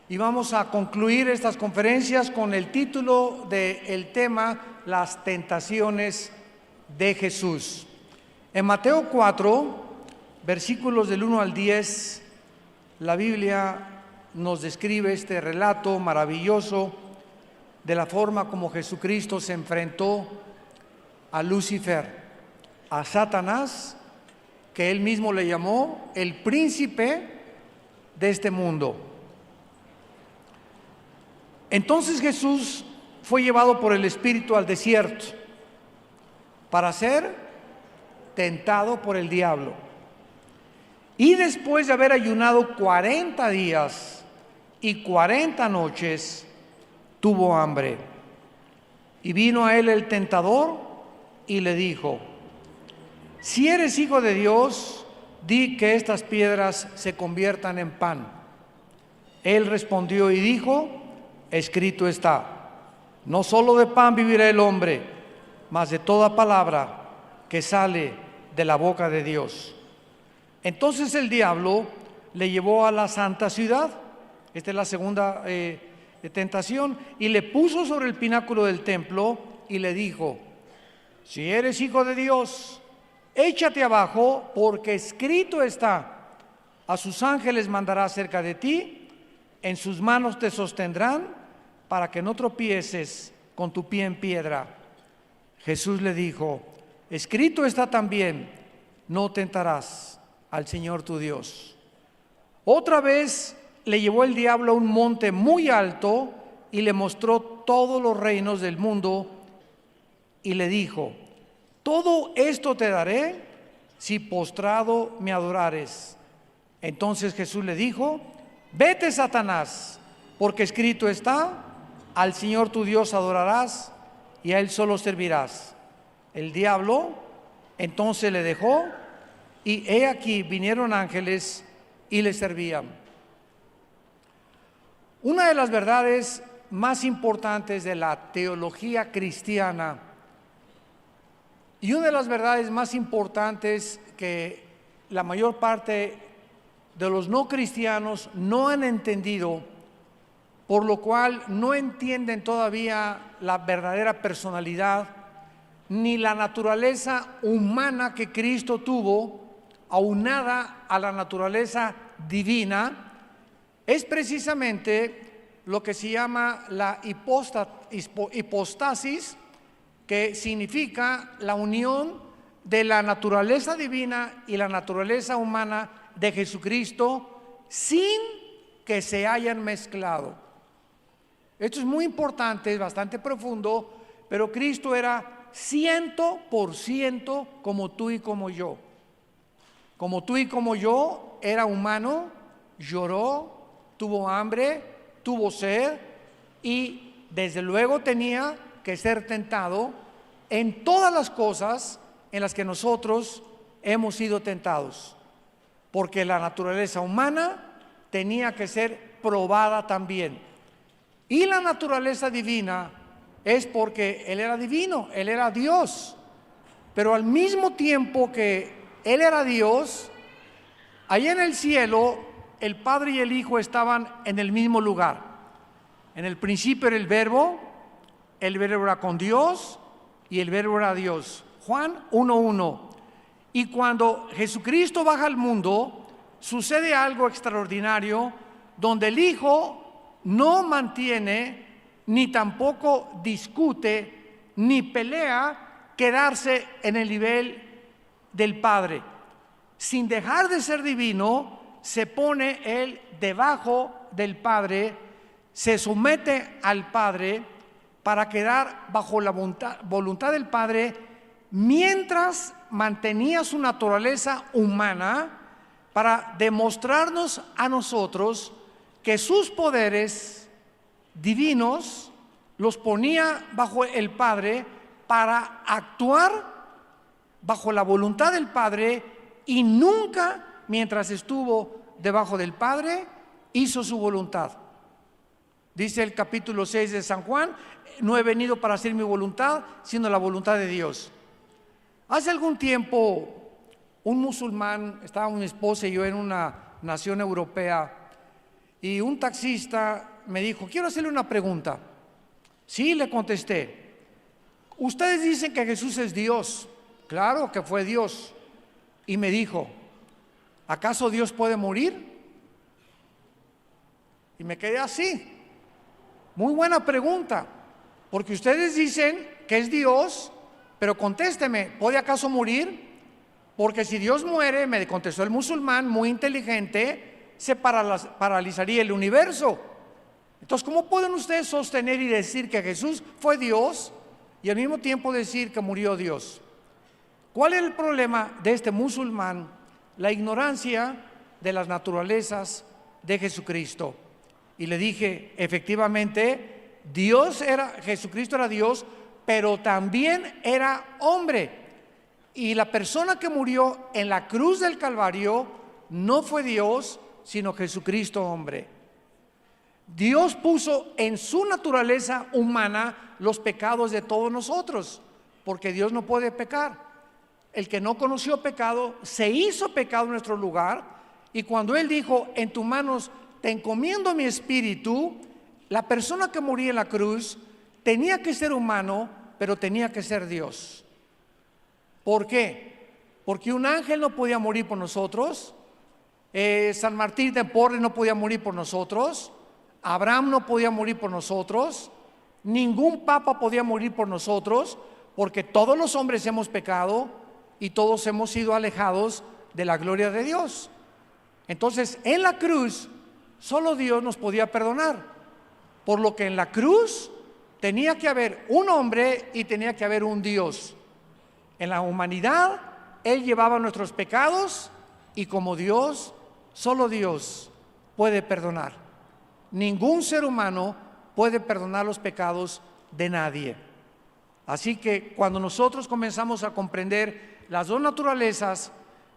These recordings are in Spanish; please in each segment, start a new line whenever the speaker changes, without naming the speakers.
Y vamos a concluir estas conferencias con el título del tema, las tentaciones de Jesús. En Mateo 4, versículos del 1 al 10, la Biblia nos describe este relato maravilloso de la forma como Jesucristo se enfrentó a Lucifer, a Satanás, que él mismo le llamó el príncipe de este mundo. Entonces Jesús fue llevado por el Espíritu al desierto para ser tentado por el diablo. Y después de haber ayunado 40 días y 40 noches, tuvo hambre. Y vino a él el tentador y le dijo: si eres hijo de Dios, di que estas piedras se conviertan en pan. Él respondió y dijo: escrito está, no solo de pan vivirá el hombre, mas de toda palabra que sale de la boca de Dios. Entonces el diablo le llevó a la santa ciudad, esta es la segunda tentación, y le puso sobre el pináculo del templo y le dijo: si eres hijo de Dios, échate abajo, porque escrito está, a sus ángeles mandará cerca de ti, en sus manos te sostendrán, para que no tropieces con tu pie en piedra. Jesús le dijo: escrito está también, no tentarás al Señor tu Dios. Otra vez le llevó el diablo a un monte muy alto y le mostró todos los reinos del mundo y le dijo: todo esto te daré si postrado me adorares. Entonces Jesús le dijo: vete, Satanás, porque escrito está, al Señor tu Dios adorarás y a Él solo servirás. El diablo entonces le dejó, y he aquí vinieron ángeles y le servían. Una de las verdades más importantes de la teología cristiana, y una de las verdades más importantes que la mayor parte de los no cristianos no han entendido, por lo cual no entienden todavía la verdadera personalidad ni la naturaleza humana que Cristo tuvo, aunada a la naturaleza divina, es precisamente lo que se llama la hipostasis, que significa la unión de la naturaleza divina y la naturaleza humana de Jesucristo sin que se hayan mezclado. Esto es muy importante, es bastante profundo, pero Cristo era 100% como tú y como yo. Como tú y como yo, era humano, lloró, tuvo hambre, tuvo sed y desde luego tenía que ser tentado en todas las cosas en las que nosotros hemos sido tentados, porque la naturaleza humana tenía que ser probada también. Y la naturaleza divina es porque Él era divino, Él era Dios, pero al mismo tiempo que Él era Dios, allá en el cielo el Padre y el Hijo estaban en el mismo lugar. En el principio era el verbo era con Dios y el verbo era Dios. Juan 1:1. Y cuando Jesucristo baja al mundo, sucede algo extraordinario, donde el Hijo no mantiene, ni tampoco discute, ni pelea quedarse en el nivel del Padre. Sin dejar de ser divino, se pone Él debajo del Padre, se somete al Padre para quedar bajo la voluntad del Padre, mientras mantenía su naturaleza humana para demostrarnos a nosotros que sus poderes divinos los ponía bajo el Padre para actuar bajo la voluntad del Padre, y nunca, mientras estuvo debajo del Padre, hizo su voluntad. Dice el capítulo 6 de San Juan: no he venido para hacer mi voluntad, sino la voluntad de Dios. Hace algún tiempo, un musulmán, estaba mi esposa y yo en una nación europea, y un taxista me dijo, quiero hacerle una pregunta. Sí, le contesté. Ustedes dicen que Jesús es Dios. Claro que fue Dios. Y me dijo, ¿acaso Dios puede morir? Y me quedé así. Muy buena pregunta, porque ustedes dicen que es Dios, pero contésteme, ¿puede acaso morir? Porque si Dios muere, me contestó el musulmán, muy inteligente, se paralizaría el universo. Entonces, ¿cómo pueden ustedes sostener y decir que Jesús fue Dios y al mismo tiempo decir que murió Dios? ¿Cuál es el problema de este musulmán? La ignorancia de las naturalezas de Jesucristo. Y le dije, efectivamente, Jesucristo era Dios, pero también era hombre. Y la persona que murió en la cruz del Calvario no fue Dios, sino Jesucristo hombre. Dios puso en su naturaleza humana los pecados de todos nosotros, porque Dios no puede pecar. El que no conoció pecado se hizo pecado en nuestro lugar, y cuando Él dijo, en tus manos te encomiendo mi espíritu, la persona que moría en la cruz tenía que ser humano, pero tenía que ser Dios. ¿Por qué? Porque un ángel no podía morir por nosotros, San Martín de Porres no podía morir por nosotros, Abraham no podía morir por nosotros, ningún papa podía morir por nosotros, porque todos los hombres hemos pecado y todos hemos sido alejados de la gloria de Dios. Entonces, en la cruz solo Dios nos podía perdonar, por lo que en la cruz tenía que haber un hombre y tenía que haber un Dios. En la humanidad Él llevaba nuestros pecados, y como Dios, solo Dios puede perdonar. Ningún ser humano puede perdonar los pecados de nadie. Así que cuando nosotros comenzamos a comprender las dos naturalezas,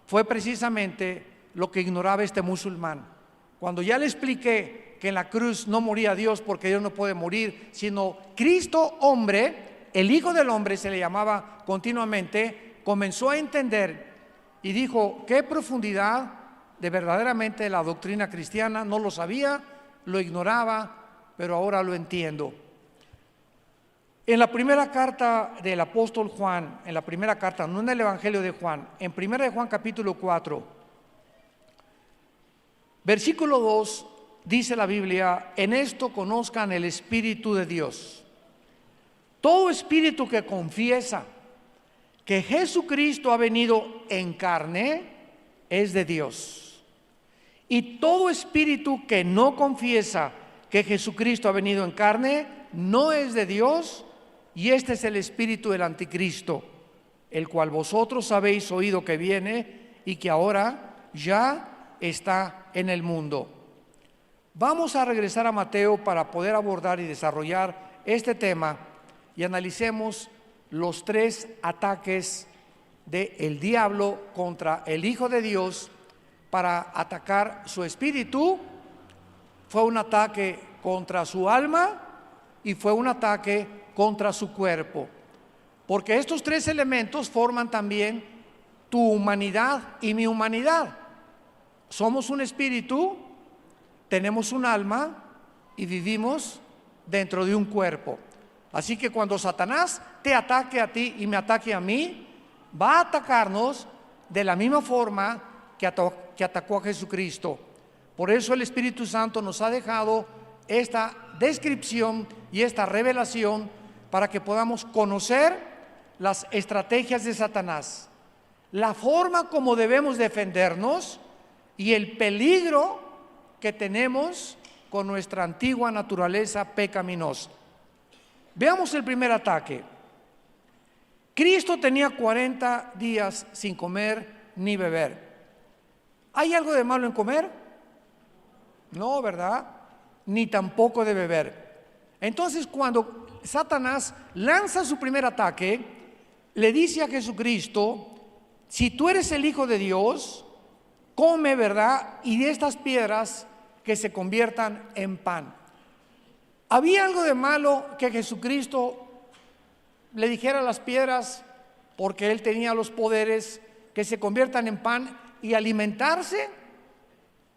fue precisamente lo que ignoraba este musulmán. Cuando ya le expliqué que en la cruz no moría Dios, porque Dios no puede morir, sino Cristo hombre, el Hijo del Hombre se le llamaba continuamente, comenzó a entender y dijo, qué profundidad de verdaderamente la doctrina cristiana. No lo sabía, lo ignoraba, pero ahora lo entiendo. En la primera carta del apóstol Juan, en la primera carta, no en el Evangelio de Juan, en primera de Juan capítulo 4, versículo 2, dice la Biblia, en esto conozcan el Espíritu de Dios. Todo espíritu que confiesa que Jesucristo ha venido en carne es de Dios. Y todo espíritu que no confiesa que Jesucristo ha venido en carne no es de Dios, y este es el espíritu del anticristo, el cual vosotros habéis oído que viene y que ahora ya está en el mundo. Vamos a regresar a Mateo para poder abordar y desarrollar este tema y analicemos los tres ataques del diablo contra el Hijo de Dios para atacar su espíritu. Fue un ataque contra su alma y fue un ataque contra su cuerpo, porque estos tres elementos forman también tu humanidad y mi humanidad. Somos un espíritu, tenemos un alma y vivimos dentro de un cuerpo. Así que cuando Satanás te ataque a ti y me ataque a mí, va a atacarnos de la misma forma que atacó a Jesucristo. Por eso el Espíritu Santo nos ha dejado esta descripción y esta revelación para que podamos conocer las estrategias de Satanás, la forma como debemos defendernos y el peligro que tenemos con nuestra antigua naturaleza pecaminosa. Veamos el primer ataque. Cristo tenía 40 días sin comer ni beber. ¿Hay algo de malo en comer? No, ¿verdad? Ni tampoco de beber. Entonces, cuando Satanás lanza su primer ataque, le dice a Jesucristo, si tú eres el Hijo de Dios, come, ¿verdad? Y de estas piedras que se conviertan en pan. ¿Había algo de malo que Jesucristo le dijera a las piedras, porque Él tenía los poderes, que se conviertan en pan y alimentarse?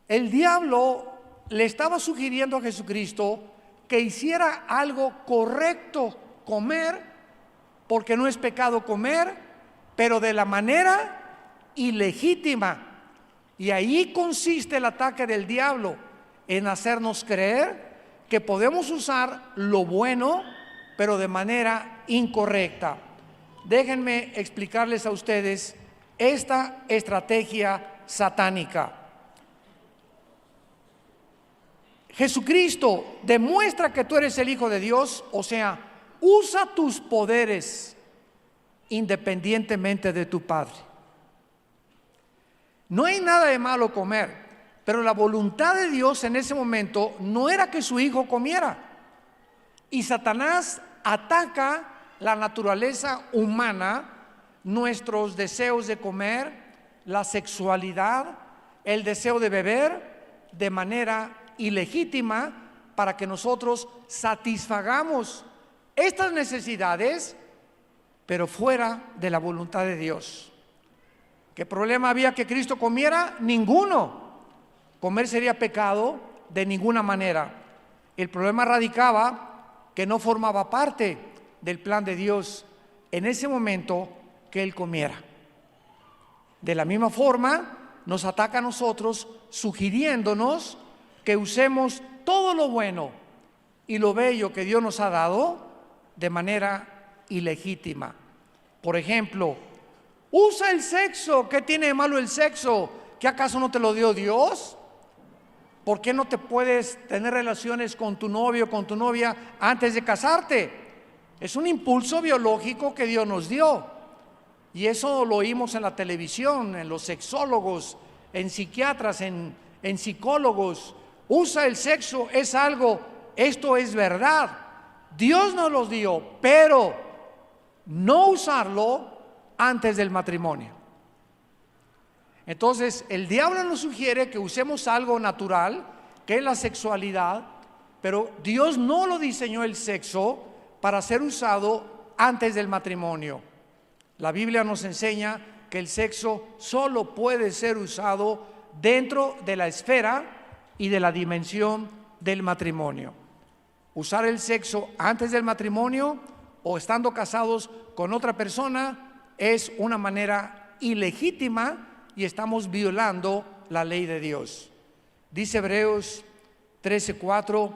El diablo le estaba sugiriendo a Jesucristo que hiciera algo correcto, comer, porque no es pecado comer, pero de la manera ilegítima. Y ahí consiste el ataque del diablo, en hacernos creer que podemos usar lo bueno, pero de manera incorrecta. Déjenme explicarles a ustedes esta estrategia satánica. Jesucristo demuestra que tú eres el Hijo de Dios, o sea, usa tus poderes independientemente de tu Padre. No hay nada de malo comer, pero la voluntad de Dios en ese momento no era que su Hijo comiera. Y Satanás ataca la naturaleza humana, nuestros deseos de comer, la sexualidad, el deseo de beber de manera ilegítima para que nosotros satisfagamos estas necesidades, pero fuera de la voluntad de Dios. ¿Qué problema había que Cristo comiera? Ninguno. Comer sería pecado de ninguna manera. El problema radicaba que no formaba parte del plan de Dios en ese momento que Él comiera. De la misma forma, nos ataca a nosotros sugiriéndonos que usemos todo lo bueno y lo bello que Dios nos ha dado de manera ilegítima. Por ejemplo, usa el sexo. ¿Qué tiene de malo el sexo? ¿Qué acaso no te lo dio Dios? ¿Por qué no te puedes tener relaciones con tu novio o con tu novia antes de casarte? Es un impulso biológico que Dios nos dio. Y eso lo oímos en la televisión, en los sexólogos, en psiquiatras, en psicólogos. Usa el sexo, es algo, esto es verdad. Dios nos los dio, pero no usarlo antes del matrimonio. Entonces, el diablo nos sugiere que usemos algo natural, que es la sexualidad, pero Dios no lo diseñó el sexo para ser usado antes del matrimonio. La Biblia nos enseña que el sexo solo puede ser usado dentro de la esfera y de la dimensión del matrimonio. Usar el sexo antes del matrimonio o estando casados con otra persona es una manera ilegítima y estamos violando la ley de Dios. Dice Hebreos 13:4,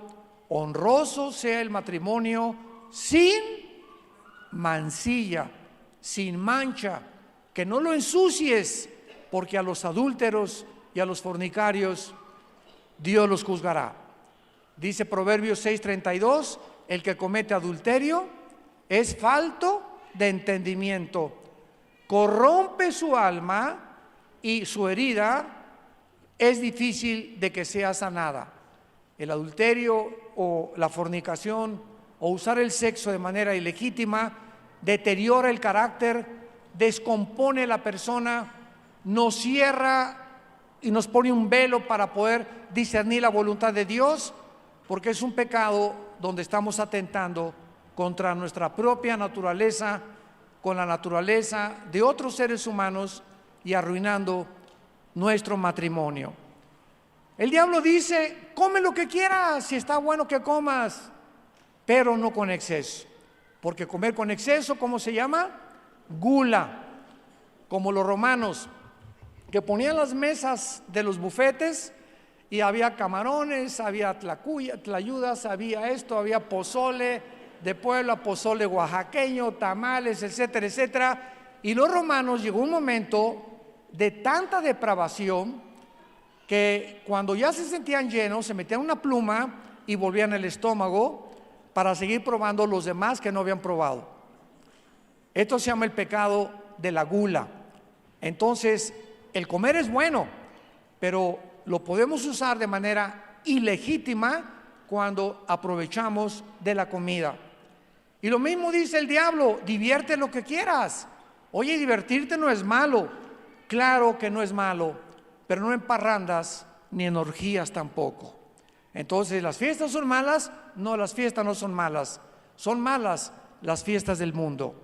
honroso sea el matrimonio sin mancilla, sin mancha, que no lo ensucies, porque a los adúlteros y a los fornicarios Dios los juzgará. Dice Proverbios 6:32, el que comete adulterio es falto de entendimiento, corrompe su alma y su herida es difícil de que sea sanada. El adulterio o la fornicación o usar el sexo de manera ilegítima deteriora el carácter, descompone la persona, nos cierra y nos pone un velo para poder discernir la voluntad de Dios, porque es un pecado donde estamos atentando contra nuestra propia naturaleza, con la naturaleza de otros seres humanos y arruinando nuestro matrimonio. El diablo dice, come lo que quieras, si está bueno que comas, pero no con exceso, porque comer con exceso, ¿cómo se llama? Gula, como los romanos, que ponían las mesas de los bufetes y había camarones, había tlayudas, había esto, había pozole de Puebla, pozole oaxaqueño, tamales, etcétera, etcétera. Y los romanos llegó un momento de tanta depravación que cuando ya se sentían llenos, se metían una pluma y volvían el estómago para seguir probando los demás que no habían probado. Esto se llama el pecado de la gula. Entonces, el comer es bueno, pero lo podemos usar de manera ilegítima cuando aprovechamos de la comida. Y lo mismo dice el diablo, divierte lo que quieras. Oye, divertirte no es malo. Claro que no es malo, pero no en parrandas ni en orgías tampoco. Entonces, ¿las fiestas son malas? No, las fiestas no son malas. Son malas las fiestas del mundo.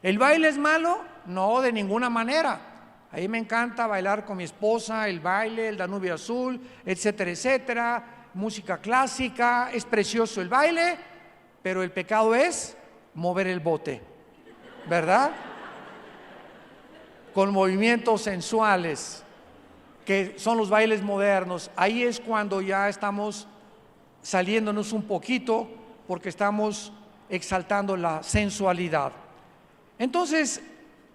¿El baile es malo? No, de ninguna manera. A mí me encanta bailar con mi esposa, el baile, el Danubio Azul, etcétera, etcétera. música clásica, es precioso el baile, pero el pecado es mover el bote, ¿verdad? Con movimientos sensuales, que son los bailes modernos. Ahí es cuando ya estamos saliéndonos un poquito, porque estamos exaltando la sensualidad. Entonces,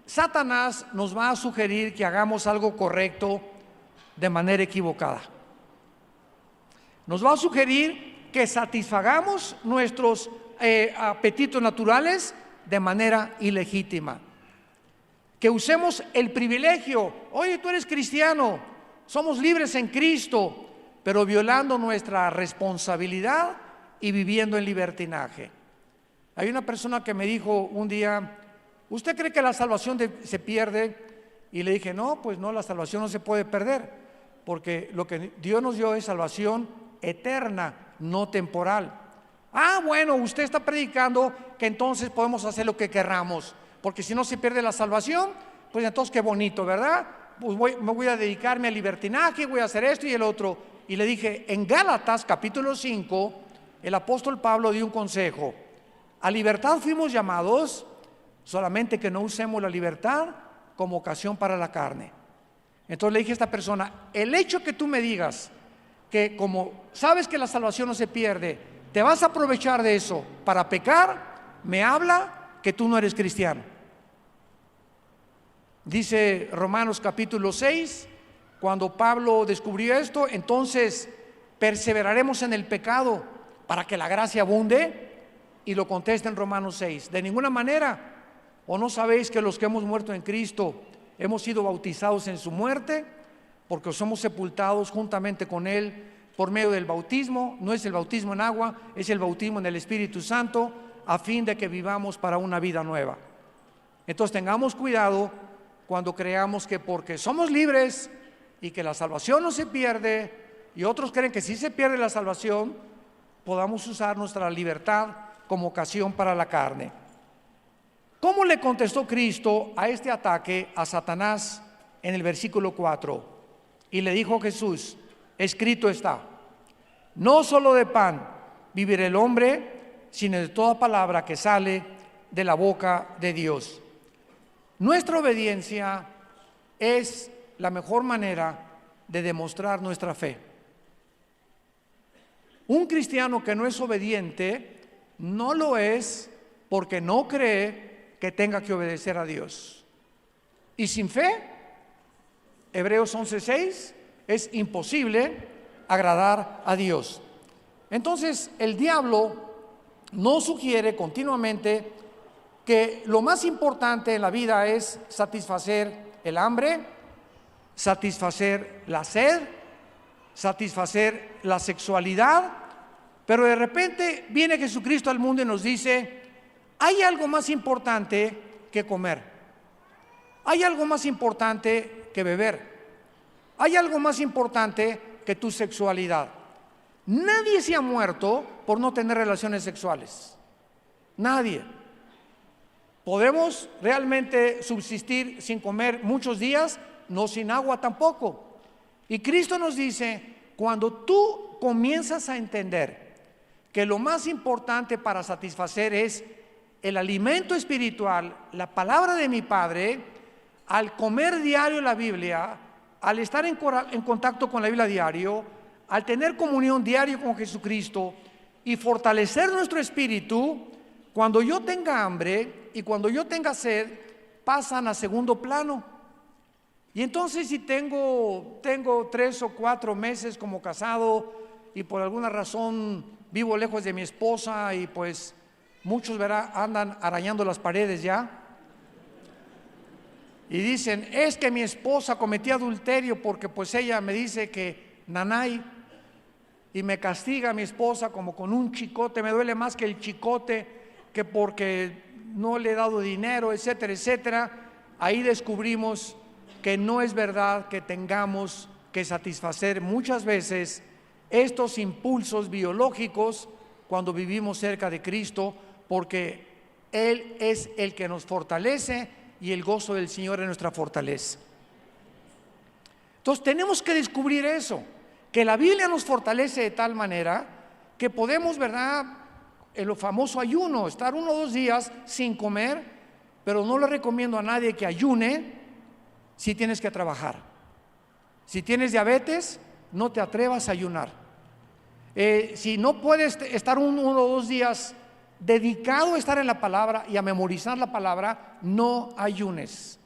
Satanás nos va a sugerir que hagamos algo correcto de manera equivocada. Nos va a sugerir que satisfagamos nuestros apetitos naturales de manera ilegítima. Que usemos el privilegio. Oye, tú eres cristiano, somos libres en Cristo, pero violando nuestra responsabilidad y viviendo en libertinaje. Hay una persona que me dijo un día: ¿usted cree que la salvación se pierde? Y le dije: no, pues no, la salvación no se puede perder, porque lo que Dios nos dio es salvación eterna, no temporal. Ah, bueno, usted está predicando que entonces podemos hacer lo que querramos, porque si no se pierde la salvación, pues entonces qué bonito, ¿verdad? Pues me voy a dedicarme al libertinaje, voy a hacer esto y el otro. Y le dije: en Gálatas capítulo 5, el apóstol Pablo dio un consejo: a libertad fuimos llamados, solamente que no usemos la libertad como ocasión para la carne. Entonces le dije a esta persona: el hecho que tú me digas que como sabes que la salvación no se pierde, te vas a aprovechar de eso para pecar, me habla que tú no eres cristiano. Dice Romanos capítulo 6, cuando Pablo descubrió esto: entonces perseveraremos en el pecado para que la gracia abunde. Y lo contesta en Romanos 6: de ninguna manera. ¿O no sabéis que los que hemos muerto en Cristo hemos sido bautizados en su muerte? Porque somos sepultados juntamente con Él por medio del bautismo. No es el bautismo en agua, es el bautismo en el Espíritu Santo, a fin de que vivamos para una vida nueva. Entonces tengamos cuidado cuando creamos que porque somos libres y que la salvación no se pierde, y otros creen que sí se pierde la salvación, podamos usar nuestra libertad como ocasión para la carne. ¿Cómo le contestó Cristo a este ataque a Satanás en el versículo 4? Y le dijo Jesús: escrito está, no solo de pan vivirá el hombre, sino de toda palabra que sale de la boca de Dios. Nuestra obediencia es la mejor manera de demostrar nuestra fe. Un cristiano que no es obediente no lo es porque no cree que tenga que obedecer a Dios. Y sin fe, Hebreos 11:6, es imposible agradar a Dios. Entonces el diablo nos sugiere continuamente que lo más importante en la vida es satisfacer el hambre, satisfacer la sed, satisfacer la sexualidad. Pero de repente viene Jesucristo al mundo y nos dice: hay algo más importante que comer, hay algo más importante que beber, hay algo más importante que tu sexualidad. Nadie se ha muerto por no tener relaciones sexuales, nadie. ¿Podemos realmente subsistir sin comer muchos días? No sin agua tampoco. Y Cristo nos dice: cuando tú comienzas a entender que lo más importante para satisfacer es el alimento espiritual, la palabra de mi Padre, al comer diario la Biblia, al estar en contacto con la Biblia diario, al tener comunión diaria con Jesucristo y fortalecer nuestro espíritu, cuando yo tenga hambre y cuando yo tenga sed, pasan a segundo plano. Y entonces si tengo 3 o 4 meses como casado y por alguna razón vivo lejos de mi esposa y pues muchos andan arañando las paredes ya y dicen: es que mi esposa cometió adulterio porque pues ella me dice que nanay, y me castiga mi esposa como con un chicote, me duele más que el chicote, que porque no le he dado dinero, etcétera, etcétera. Ahí descubrimos que no es verdad que tengamos que satisfacer muchas veces estos impulsos biológicos cuando vivimos cerca de Cristo, porque Él es el que nos fortalece y el gozo del Señor es nuestra fortaleza. Entonces tenemos que descubrir eso, que la Biblia nos fortalece de tal manera que podemos, ¿verdad?, en lo famoso ayuno, estar 1 o 2 días sin comer, pero no le recomiendo a nadie que ayune si tienes que trabajar. Si tienes diabetes, no te atrevas a ayunar. Si no puedes estar 1 o 2 días dedicado a estar en la palabra y a memorizar la palabra, no ayunes.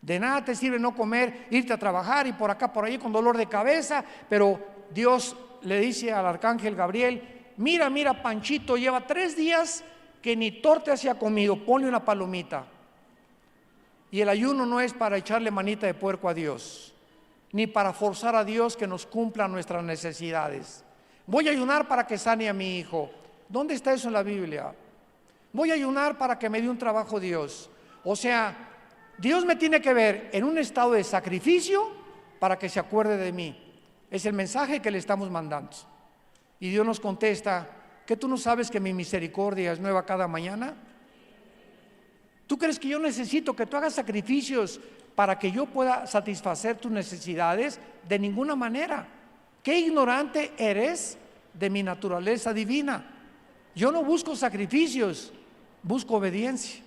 De nada te sirve no comer, irte a trabajar y por acá, por ahí con dolor de cabeza, pero Dios le dice al arcángel Gabriel: mira, Panchito lleva 3 días que ni torta se ha comido, ponle una palomita. Y el ayuno no es para echarle manita de puerco a Dios, ni para forzar a Dios que nos cumpla nuestras necesidades. Voy a ayunar para que sane a mi hijo. ¿Dónde está eso en la Biblia? Voy a ayunar para que me dé un trabajo Dios. O sea, Dios me tiene que ver en un estado de sacrificio para que se acuerde de mí. Es el mensaje que le estamos mandando. Y Dios nos contesta: ¿que tú no sabes que mi misericordia es nueva cada mañana? ¿Tú crees que yo necesito que tú hagas sacrificios para que yo pueda satisfacer tus necesidades? De ninguna manera. Qué ignorante eres de mi naturaleza divina. Yo no busco sacrificios, busco obediencia.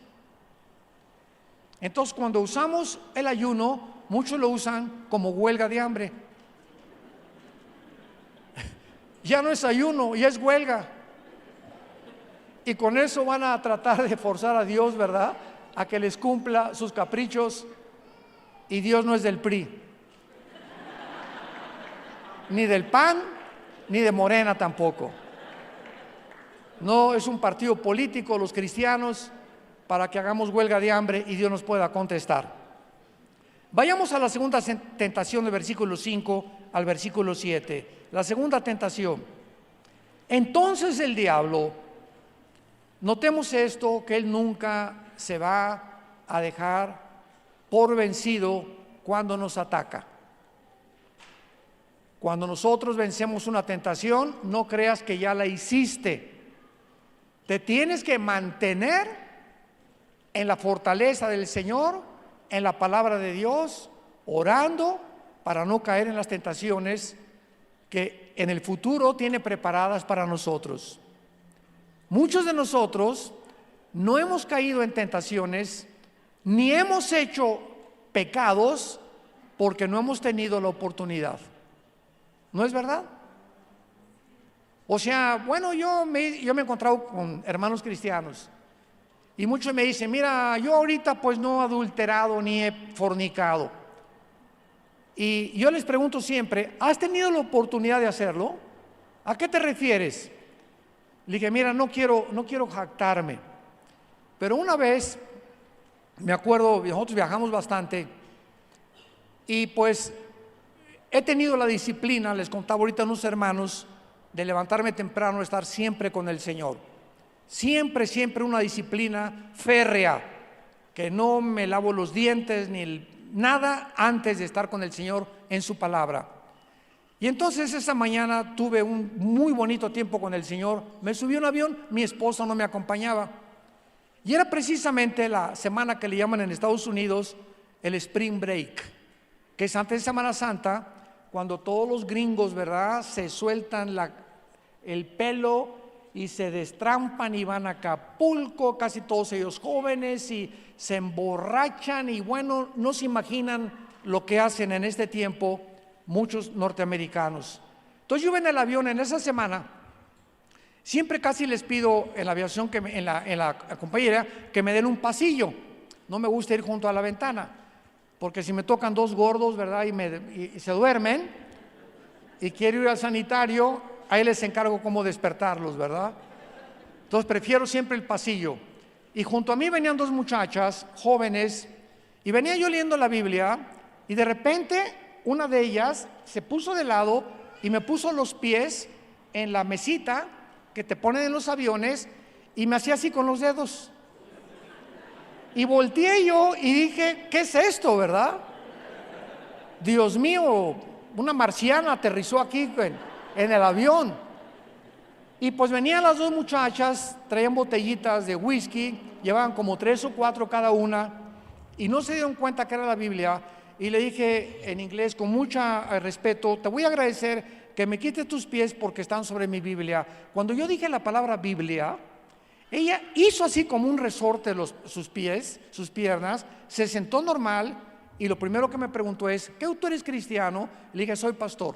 Entonces, cuando usamos el ayuno, muchos lo usan como huelga de hambre. Ya no es ayuno, ya es huelga. Y con eso van a tratar de forzar a Dios, ¿verdad?, a que les cumpla sus caprichos. Y Dios no es del PRI, ni del PAN, ni de Morena tampoco. No es un partido político, los cristianos, para que hagamos huelga de hambre y Dios nos pueda contestar. Vayamos a la segunda tentación del versículo 5 al versículo 7. La segunda tentación. Entonces el diablo, notemos esto, que él nunca se va a dejar por vencido cuando nos ataca. Cuando nosotros vencemos una tentación, no creas que ya la hiciste. Te tienes que mantener en la fortaleza del Señor, en la palabra de Dios, orando para no caer en las tentaciones que en el futuro tiene preparadas para nosotros. Muchos de nosotros no hemos caído en tentaciones ni hemos hecho pecados porque no hemos tenido la oportunidad. ¿No es verdad? O sea, bueno, yo me he encontrado con hermanos cristianos y muchos me dicen: mira, yo ahorita pues no he adulterado ni he fornicado. Y yo les pregunto siempre: ¿has tenido la oportunidad de hacerlo? ¿A qué te refieres? Le dije: mira, no quiero jactarme, pero una vez me acuerdo, nosotros viajamos bastante y pues he tenido la disciplina, les contaba ahorita a unos hermanos, de levantarme temprano, estar siempre con el Señor. Siempre una disciplina férrea, que no me lavo los dientes ni nada antes de estar con el Señor en su palabra. Y entonces esa mañana tuve un muy bonito tiempo con el Señor. Me subí a un avión, mi esposa no me acompañaba. Y era precisamente la semana que le llaman en Estados Unidos el Spring Break, que es antes de Semana Santa, cuando todos los gringos, ¿verdad?, se sueltan el pelo y se destrampan y van a Acapulco, casi todos ellos jóvenes, y se emborrachan y bueno, no se imaginan lo que hacen en este tiempo muchos norteamericanos. Entonces yo iba en el avión en esa semana. Siempre casi les pido en la aviación, en la compañía, que me den un pasillo. No me gusta ir junto a la ventana, porque si me tocan 2 gordos, ¿verdad?, y se duermen y quiero ir al sanitario, ahí les encargo cómo despertarlos, ¿verdad? Entonces prefiero siempre el pasillo. Y junto a mí venían 2 muchachas jóvenes y venía yo leyendo la Biblia y de repente una de ellas se puso de lado y me puso los pies en la mesita que te ponen en los aviones y me hacía así con los dedos. Y volteé yo y dije: ¿qué es esto, verdad? Dios mío, una marciana aterrizó aquí en el avión. Y pues venían las 2 muchachas, traían botellitas de whisky, llevaban como 3 o 4 cada una, y no se dieron cuenta que era la Biblia. y le dije en inglés con mucho respeto: te voy a agradecer que me quites tus pies porque están sobre mi Biblia. Cuando yo dije la palabra Biblia, ella hizo así como un resorte sus pies, sus piernas, se sentó normal y lo primero que me preguntó es: ¿qué tú eres cristiano? Le dije: soy pastor.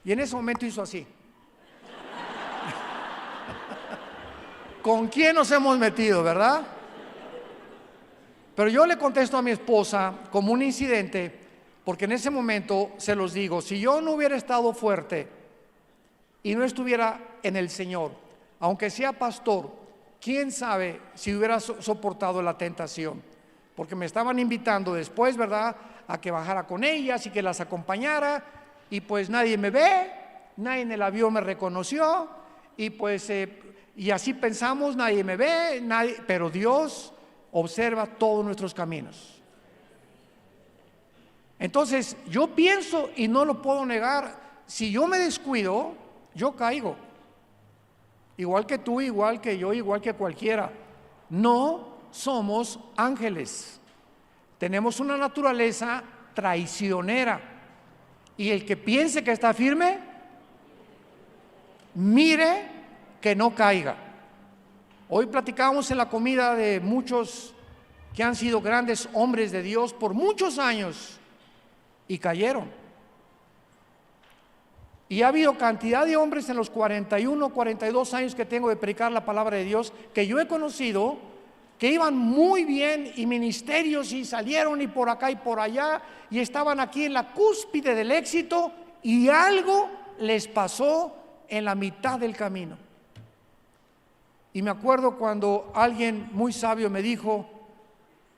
Y en ese momento hizo así. ¿Con quién nos hemos metido, verdad? Pero yo le contesto a mi esposa como un incidente, porque en ese momento se los digo: si yo no hubiera estado fuerte y no estuviera en el Señor, aunque sea pastor, quién sabe si hubiera soportado la tentación, porque me estaban invitando después, ¿verdad?, a que bajara con ellas y que las acompañara, y pues nadie me ve, nadie en el avión me reconoció, y pues y así pensamos: nadie me ve, nadie, pero Dios observa todos nuestros caminos. Entonces yo pienso, y no lo puedo negar, si yo me descuido, yo caigo, igual que tú, igual que yo, igual que cualquiera. No somos ángeles, tenemos una naturaleza traicionera, y el que piense que está firme, mire que no caiga. Hoy platicábamos en la comida de muchos que han sido grandes hombres de Dios por muchos años y cayeron. Y ha habido cantidad de hombres en los 41, 42 años que tengo de predicar la palabra de Dios, que yo he conocido, que iban muy bien y ministerios, y salieron y por acá y por allá, y estaban aquí en la cúspide del éxito, y algo les pasó en la mitad del camino. Y me acuerdo cuando alguien muy sabio me dijo: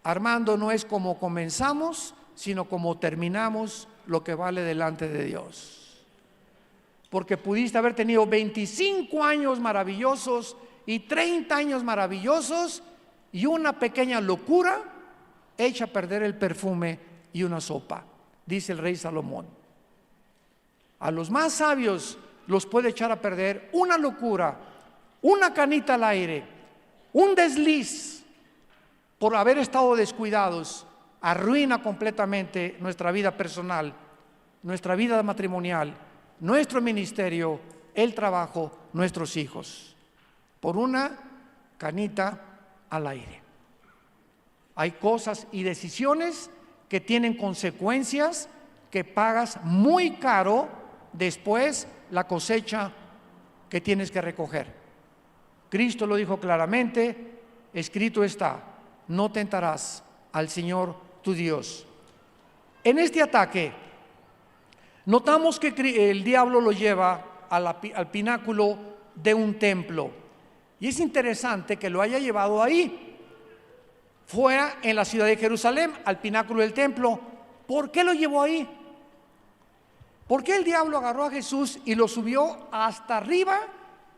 Armando, no es como comenzamos, sino como terminamos lo que vale delante de Dios. Porque pudiste haber tenido 25 años maravillosos y 30 años maravillosos, y una pequeña locura echa a perder el perfume y una sopa, dice el rey Salomón. A los más sabios los puede echar a perder una locura, una canita al aire, un desliz por haber estado descuidados, arruina completamente nuestra vida personal, nuestra vida matrimonial, nuestro ministerio, el trabajo, nuestros hijos, por una canita al aire. Hay cosas y decisiones que tienen consecuencias que pagas muy caro después, la cosecha que tienes que recoger. Cristo lo dijo claramente: escrito está, no tentarás al Señor tu Dios. En este ataque notamos que el diablo lo lleva al pináculo de un templo, y es interesante que lo haya llevado ahí, fuera en la ciudad de Jerusalén, al pináculo del templo. ¿Por qué lo llevó ahí? ¿Por qué el diablo agarró a Jesús y lo subió hasta arriba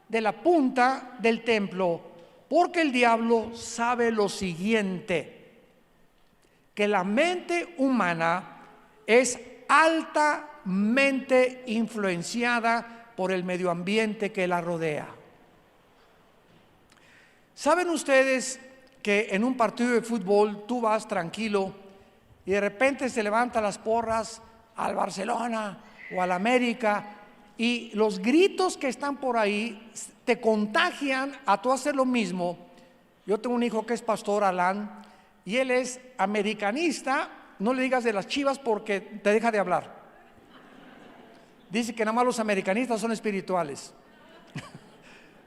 de la punta del templo? Porque el diablo sabe lo siguiente: que la mente humana es altamente influenciada por el medio ambiente que la rodea. ¿Saben ustedes que en un partido de fútbol tú vas tranquilo y de repente se levantan las porras al Barcelona o al América, y los gritos que están por ahí te contagian a tú hacer lo mismo? Yo tengo un hijo que es pastor, Alan, y él es americanista. No le digas de las Chivas porque te deja de hablar. Dice que nada más los americanistas son espirituales.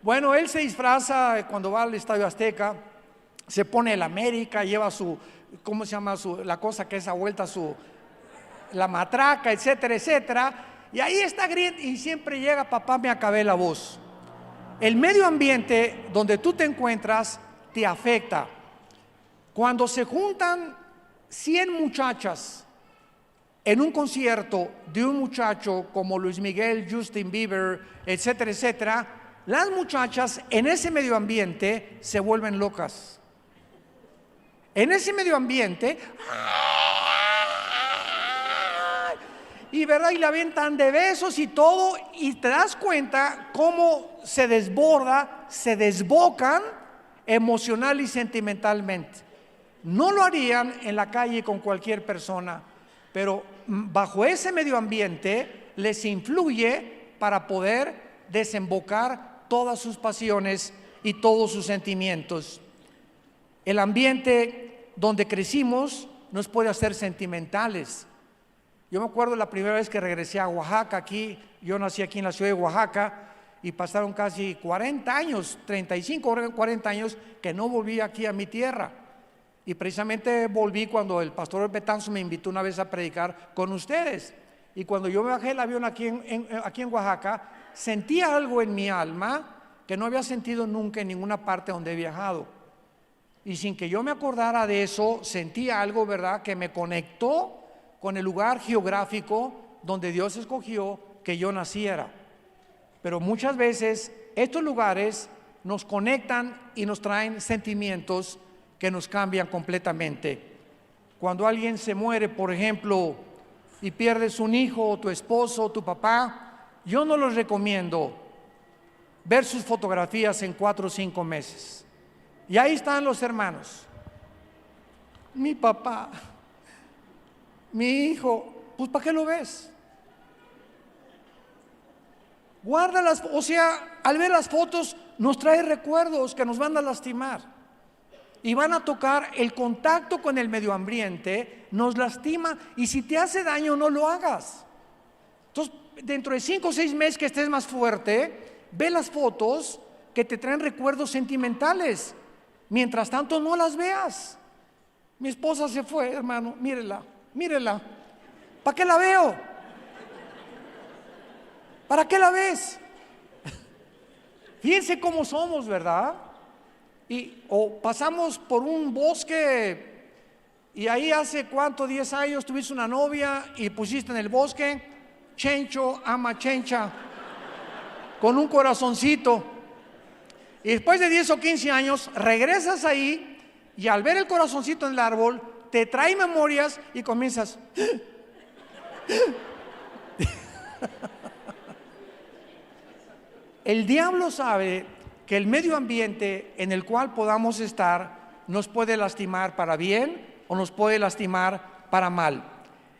Bueno, él se disfraza cuando va al Estadio Azteca, se pone el América, lleva su, ¿cómo se llama? La cosa que es a vuelta, la matraca, etcétera, etcétera. Y ahí está gritando, y siempre llega: papá, me acabé la voz. El medio ambiente donde tú te encuentras te afecta. Cuando se juntan 100 muchachas en un concierto de un muchacho como Luis Miguel, Justin Bieber, etcétera, etcétera, las muchachas en ese medio ambiente se vuelven locas. En ese medio ambiente, y verdad, y la avientan de besos y todo, y te das cuenta cómo se desborda, se desbocan emocional y sentimentalmente. No lo harían en la calle con cualquier persona, pero bajo ese medio ambiente les influye para poder desembocar todas sus pasiones y todos sus sentimientos. El ambiente donde crecimos nos puede hacer sentimentales. Yo me acuerdo la primera vez que regresé a Oaxaca, yo nací aquí en la ciudad de Oaxaca, y pasaron casi 40 años, 35 o 40 años que no volví aquí a mi tierra. Y precisamente volví cuando el pastor Betanzo me invitó una vez a predicar con ustedes. Y cuando yo me bajé el avión aquí en Oaxaca, sentía algo en mi alma que no había sentido nunca en ninguna parte donde he viajado. Y sin que yo me acordara de eso, sentía algo, ¿verdad?, que me conectó con el lugar geográfico donde Dios escogió que yo naciera. Pero muchas veces estos lugares nos conectan y nos traen sentimientos que nos cambian completamente. Cuando alguien se muere, por ejemplo, y pierdes un hijo, tu esposo, tu papá, yo no les recomiendo ver sus fotografías en 4 o 5 meses. Y ahí están los hermanos. Mi papá, mi hijo, pues ¿para qué lo ves? Guárdalas, o sea, al ver las fotos nos trae recuerdos que nos van a lastimar y van a tocar. El contacto con el medio ambiente nos lastima, y si te hace daño no lo hagas. Entonces, dentro de 5 o 6 meses que estés más fuerte, ve las fotos que te traen recuerdos sentimentales. Mientras tanto no las veas. Mi esposa se fue, hermano, mírela. ¿Para qué la veo? ¿Para qué la ves? Fíjense cómo somos, ¿verdad? O pasamos por un bosque y ahí hace cuánto, 10 años tuviste una novia y pusiste en el bosque Chencho ama Chencha con un corazoncito, y después de 10 o 15 años regresas ahí y al ver el corazoncito en el árbol te trae memorias y comienzas El diablo sabe que el medio ambiente en el cual podamos estar nos puede lastimar para bien o nos puede lastimar para mal.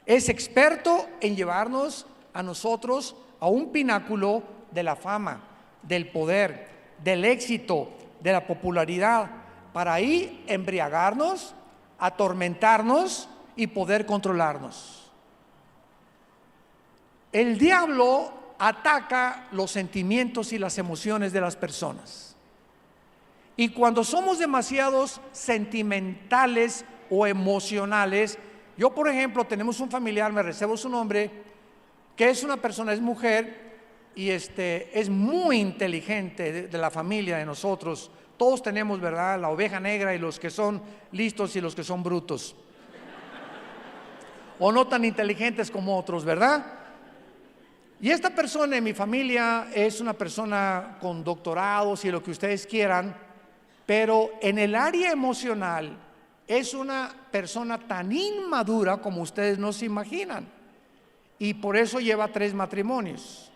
Es experto en llevarnos a nosotros a un pináculo de la fama, del poder, del éxito, de la popularidad, para ahí embriagarnos, atormentarnos y poder controlarnos. El diablo ataca los sentimientos y las emociones de las personas. Y cuando somos demasiados sentimentales o emocionales, yo por ejemplo, tenemos un familiar, me reservo su nombre, que es una persona, es mujer, y es muy inteligente de la familia de nosotros. Todos tenemos, ¿verdad?, la oveja negra y los que son listos y los que son brutos. O no tan inteligentes como otros, ¿verdad? Y esta persona en mi familia es una persona con doctorados y lo que ustedes quieran, pero en el área emocional es una persona tan inmadura como ustedes no se imaginan, y por eso lleva 3 matrimonios.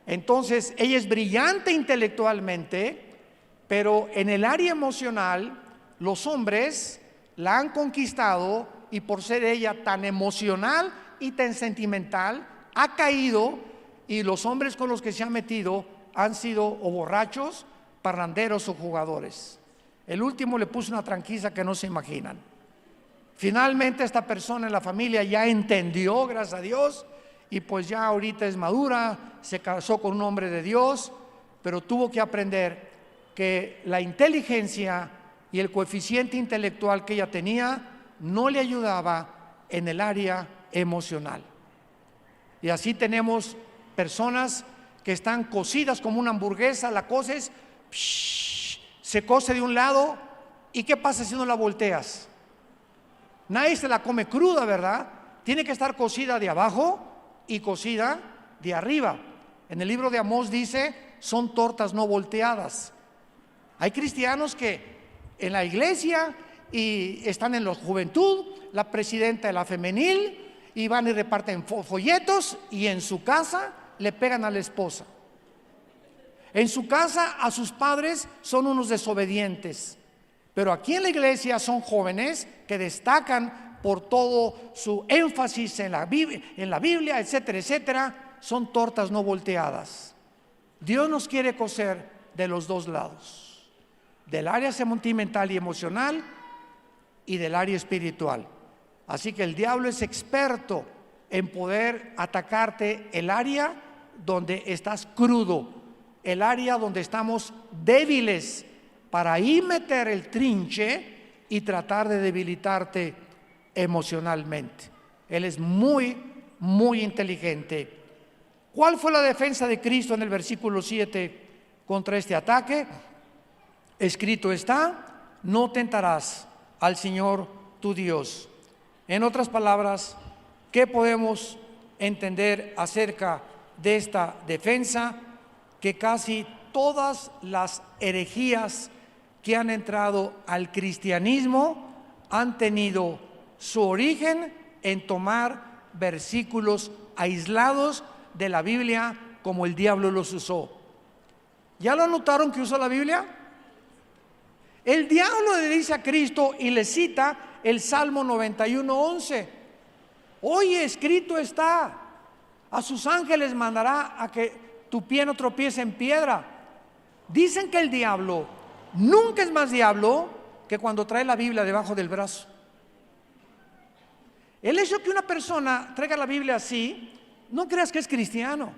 Entonces ella es brillante intelectualmente, pero en el área emocional los hombres la han conquistado, y por ser ella tan emocional y tan sentimental ha caído, y los hombres con los que se ha metido han sido o borrachos, parranderos o jugadores. El último le puso una tranquiza que no se imaginan. Finalmente esta persona en la familia ya entendió, gracias a Dios, y pues ya ahorita es madura, se casó con un hombre de Dios, pero tuvo que aprender que la inteligencia y el coeficiente intelectual que ella tenía no le ayudaba en el área emocional. Y así tenemos personas que están cocidas como una hamburguesa. La coces, se cose de un lado, ¿y qué pasa si no la volteas? Nadie se la come cruda, ¿verdad? Tiene que estar cocida de abajo y cocida de arriba. En el libro de Amós dice, son tortas no volteadas. Hay cristianos que en la iglesia y están en la juventud, la presidenta de la femenil, y van y reparten folletos, y en su casa le pegan a la esposa. En su casa a sus padres son unos desobedientes, pero aquí en la iglesia son jóvenes que destacan por todo su énfasis en la Biblia, etcétera, etcétera, son tortas no volteadas. Dios nos quiere coser de los dos lados, del área sentimental y emocional y del área espiritual. Así que el diablo es experto en poder atacarte el área donde estás crudo, el área donde estamos débiles, para ahí meter el trinche y tratar de debilitarte emocionalmente. Él es muy, muy inteligente. ¿Cuál fue la defensa de Cristo en el versículo 7 contra este ataque? Escrito está: no tentarás al Señor tu Dios. En otras palabras, ¿qué podemos entender acerca de esta defensa? Que casi todas las herejías que han entrado al cristianismo han tenido su origen en tomar versículos aislados de la Biblia como el diablo los usó. ¿Ya lo notaron que usó la Biblia? El diablo le dice a Cristo y le cita el Salmo 91:11. Oye, escrito está: a sus ángeles mandará a que tu pie no tropiece en piedra. Dicen que el diablo nunca es más diablo que cuando trae la Biblia debajo del brazo. El hecho que una persona traiga la Biblia así, no creas que es cristiano.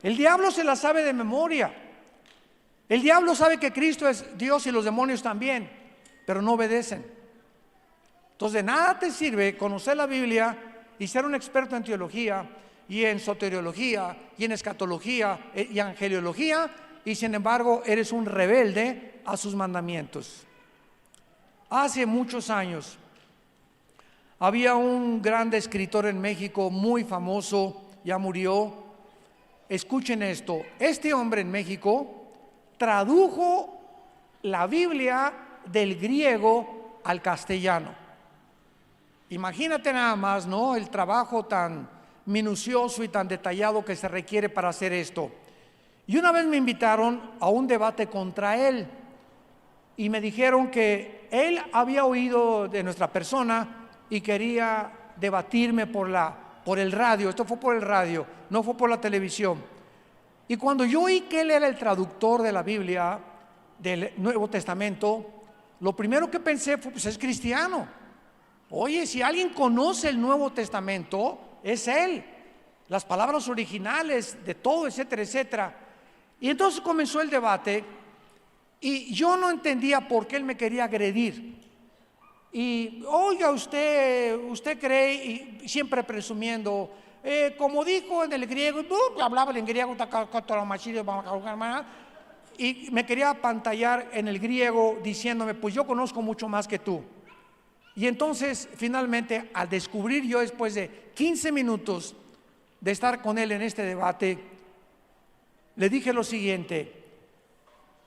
El diablo se la sabe de memoria. El diablo sabe que Cristo es Dios y los demonios también, pero no obedecen. Entonces de nada te sirve conocer la Biblia y ser un experto en teología y en soteriología y en escatología y angeliología, y sin embargo eres un rebelde a sus mandamientos. Hace muchos años había un gran escritor en México muy famoso, ya murió. Escuchen esto: este hombre en México tradujo la Biblia del griego al castellano. Imagínate nada más, ¿no?, el trabajo tan minucioso y tan detallado que se requiere para hacer esto. Y una vez me invitaron a un debate contra él y me dijeron que él había oído de nuestra persona y quería debatirme por el radio. Esto fue por el radio, no fue por la televisión. Y cuando yo oí que él era el traductor de la Biblia del Nuevo Testamento, lo primero que pensé fue: pues es cristiano. Oye, si alguien conoce el Nuevo Testamento, es él, las palabras originales de todo, etcétera, etcétera. Y entonces comenzó el debate y yo no entendía por qué él me quería agredir. Y oiga, usted cree, y siempre presumiendo, como dijo en el griego, hablaba en griego, y me quería apantallar en el griego diciéndome: pues yo conozco mucho más que tú. Y entonces finalmente, al descubrir yo, después de 15 minutos de estar con él en este debate, le dije lo siguiente: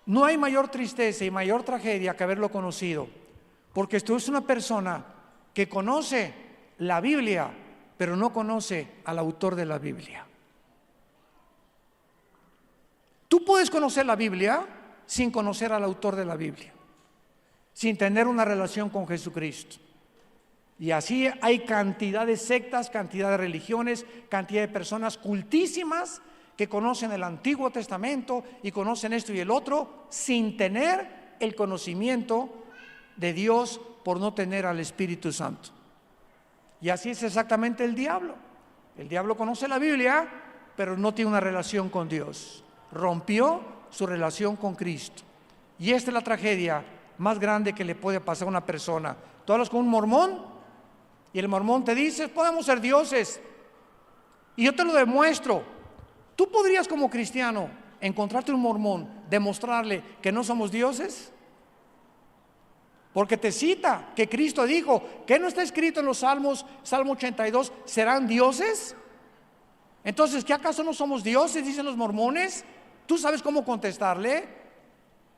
no hay mayor tristeza y mayor tragedia que haberlo conocido, porque tú eres una persona que conoce la Biblia, pero no conoce al autor de la Biblia. Tú puedes conocer la Biblia sin conocer al autor de la Biblia, sin tener una relación con Jesucristo. Y así hay cantidad de sectas, cantidad de religiones, cantidad de personas cultísimas que conocen el Antiguo Testamento y conocen esto y el otro sin tener el conocimiento de Dios, por no tener al Espíritu Santo. Y así es exactamente el diablo. El diablo conoce la Biblia, pero no tiene una relación con Dios. Rompió su relación con Cristo. Y esta es la tragedia más grande que le puede pasar a una persona. Tú hablas con un mormón y el mormón te dice: podemos ser dioses. Y yo te lo demuestro. ¿Tú podrías, como cristiano, encontrarte un mormón, demostrarle que no somos dioses? Porque te cita que Cristo dijo, ¿qué no está escrito en los Salmos, Salmo 82, serán dioses? Entonces, ¿qué acaso no somos dioses?, dicen los mormones. ¿Tú sabes cómo contestarle?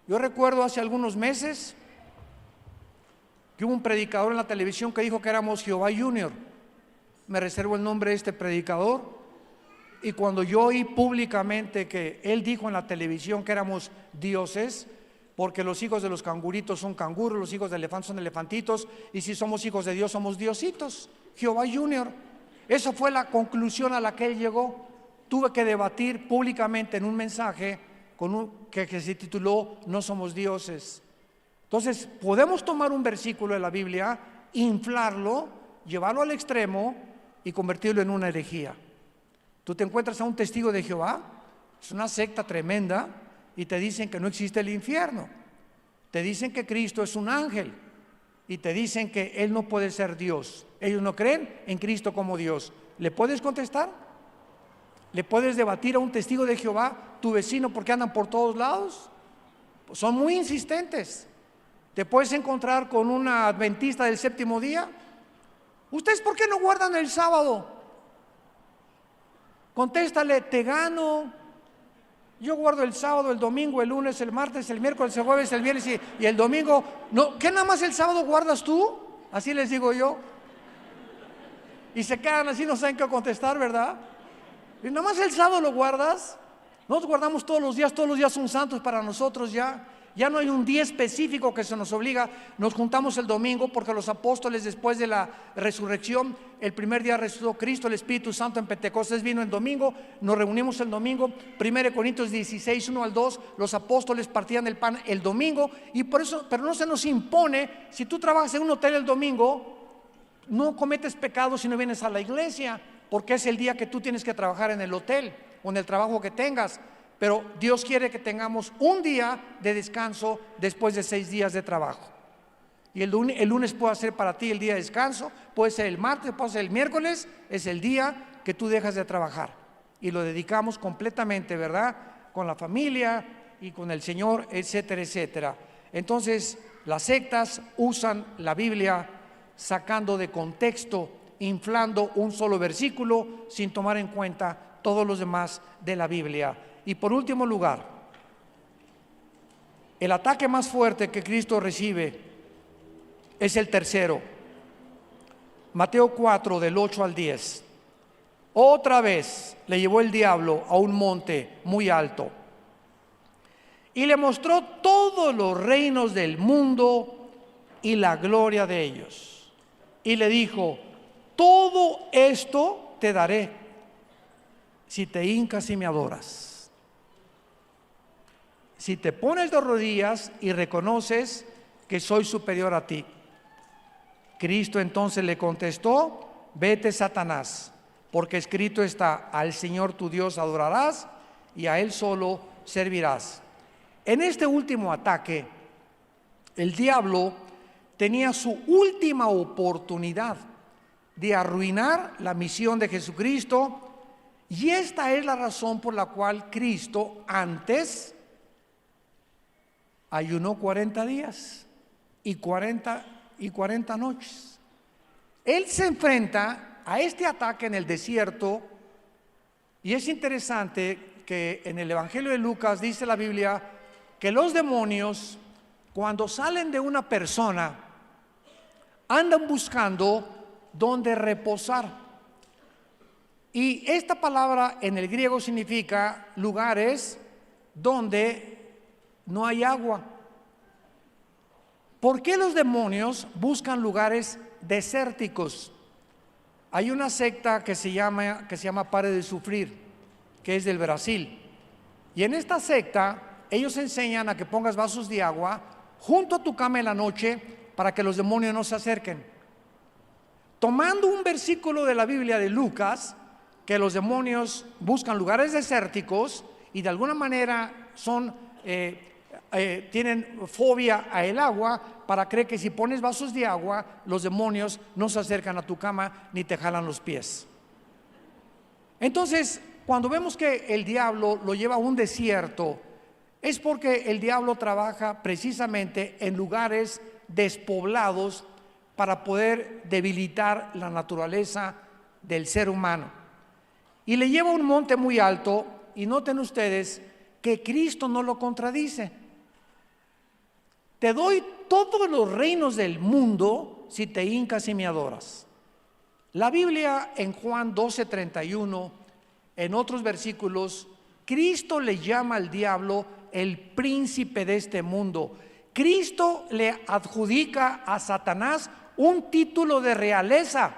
Yo recuerdo hace algunos meses que hubo un predicador en la televisión que dijo que éramos Jehová Junior. Me reservo el nombre de este predicador. Y cuando yo oí públicamente que él dijo en la televisión que éramos dioses, porque los hijos de los canguritos son canguros, los hijos de elefantes son elefantitos, y si somos hijos de Dios somos diositos, Jehová Junior. Esa fue la conclusión a la que él llegó. Tuve que debatir públicamente en un mensaje que se tituló No somos dioses. Entonces podemos tomar un versículo de la Biblia, inflarlo, llevarlo al extremo y convertirlo en una herejía. Tú te encuentras a un testigo de Jehová, es una secta tremenda, y te dicen que no existe el infierno, te dicen que Cristo es un ángel, y te dicen que Él no puede ser Dios. Ellos no creen en Cristo como Dios. ¿Le puedes contestar? ¿Le puedes debatir a un testigo de Jehová, tu vecino, porque andan por todos lados? Pues son muy insistentes. ¿Te puedes encontrar con una adventista del séptimo día? ¿Ustedes por qué no guardan el sábado? Contéstale, te gano. Yo guardo el sábado, el domingo, el lunes, el martes, el miércoles, el jueves, el viernes y el domingo. No, ¿qué nada más el sábado guardas tú? Así les digo yo. Y se quedan así, no saben qué contestar, ¿verdad? Y nada más el sábado lo guardas. Nosotros guardamos todos los días son santos para nosotros ya. Ya no hay un día específico que se nos obliga. Nos juntamos el domingo porque los apóstoles, después de la resurrección, el primer día resucitó Cristo, el Espíritu Santo en Pentecostés vino el domingo, nos reunimos el domingo. 1 Corintios 16, 1 al 2, los apóstoles partían el pan el domingo, y por eso, pero no se nos impone. Si tú trabajas en un hotel el domingo, no cometes pecado si no vienes a la iglesia, porque es el día que tú tienes que trabajar en el hotel o en el trabajo que tengas. Pero Dios quiere que tengamos un día de descanso después de 6 días de trabajo. Y el lunes puede ser para ti el día de descanso, puede ser el martes, puede ser el miércoles, es el día que tú dejas de trabajar. Y lo dedicamos completamente, ¿verdad? Con la familia y con el Señor, etcétera, etcétera. Entonces, las sectas usan la Biblia sacando de contexto, inflando un solo versículo sin tomar en cuenta todos los demás de la Biblia. Y por último lugar, el ataque más fuerte que Cristo recibe es el tercero. Mateo 4, del 8 al 10. Otra vez le llevó el diablo a un monte muy alto y le mostró todos los reinos del mundo y la gloria de ellos. Y le dijo: todo esto te daré si te hincas y me adoras. Si te pones de rodillas y reconoces que soy superior a ti. Cristo entonces le contestó: vete, Satanás, porque escrito está: al Señor tu Dios adorarás y a Él solo servirás. En este último ataque, el diablo tenía su última oportunidad de arruinar la misión de Jesucristo, y esta es la razón por la cual Cristo antes ayunó 40 días y 40 noches. Él se enfrenta a este ataque en el desierto, y es interesante que en el Evangelio de Lucas dice la Biblia que los demonios, cuando salen de una persona, andan buscando donde reposar. Y esta palabra en el griego significa lugares donde no hay agua. ¿Por qué los demonios buscan lugares desérticos? Hay una secta que se llama Pare de Sufrir, que es del Brasil. Y en esta secta ellos enseñan a que pongas vasos de agua junto a tu cama en la noche para que los demonios no se acerquen. Tomando un versículo de la Biblia de Lucas, que los demonios buscan lugares desérticos y de alguna manera tienen fobia a el agua, para creer que si pones vasos de agua, los demonios no se acercan a tu cama ni te jalan los pies. Entonces, cuando vemos que el diablo lo lleva a un desierto, es porque el diablo trabaja precisamente en lugares despoblados para poder debilitar la naturaleza del ser humano. Y le lleva a un monte muy alto, y noten ustedes que Cristo no lo contradice. Te doy todos los reinos del mundo si te hincas y me adoras. La Biblia en Juan 12:31, en otros versículos, Cristo le llama al diablo el príncipe de este mundo. Cristo le adjudica a Satanás un título de realeza.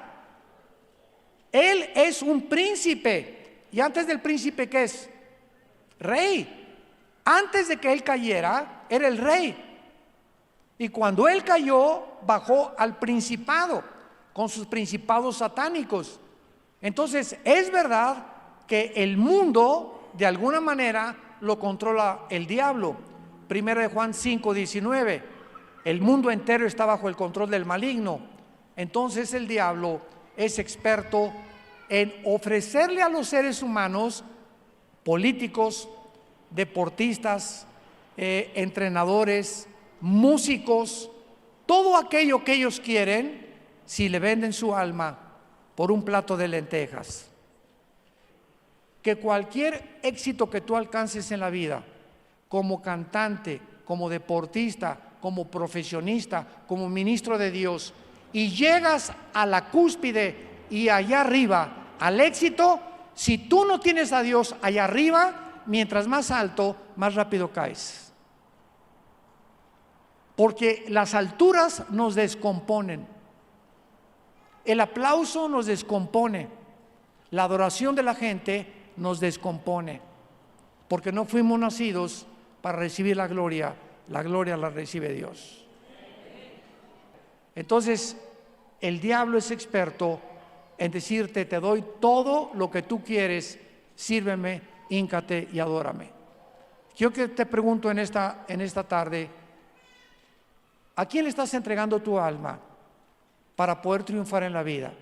Él es un príncipe. Y antes del príncipe, ¿qué es? Rey. Antes de que él cayera, era el rey. Y cuando él cayó, bajó al principado, con sus principados satánicos. Entonces, es verdad que el mundo, de alguna manera, lo controla el diablo. Primera de Juan 5:19. El mundo entero está bajo el control del maligno. Entonces el diablo es experto en ofrecerle a los seres humanos, políticos, deportistas, entrenadores, músicos, todo aquello que ellos quieren, si le venden su alma por un plato de lentejas. Que cualquier éxito que tú alcances en la vida, como cantante, como deportista, como profesionista, como ministro de Dios, y llegas a la cúspide y allá arriba al éxito, si tú no tienes a Dios allá arriba, mientras más alto, más rápido caes. Porque las alturas nos descomponen, el aplauso nos descompone, la adoración de la gente nos descompone, porque no fuimos nacidos para recibir la gloria la recibe Dios. Entonces, el diablo es experto en decirte: te doy todo lo que tú quieres, sírveme, híncate y adórame. Yo que te pregunto en esta tarde, ¿a quién le estás entregando tu alma para poder triunfar en la vida?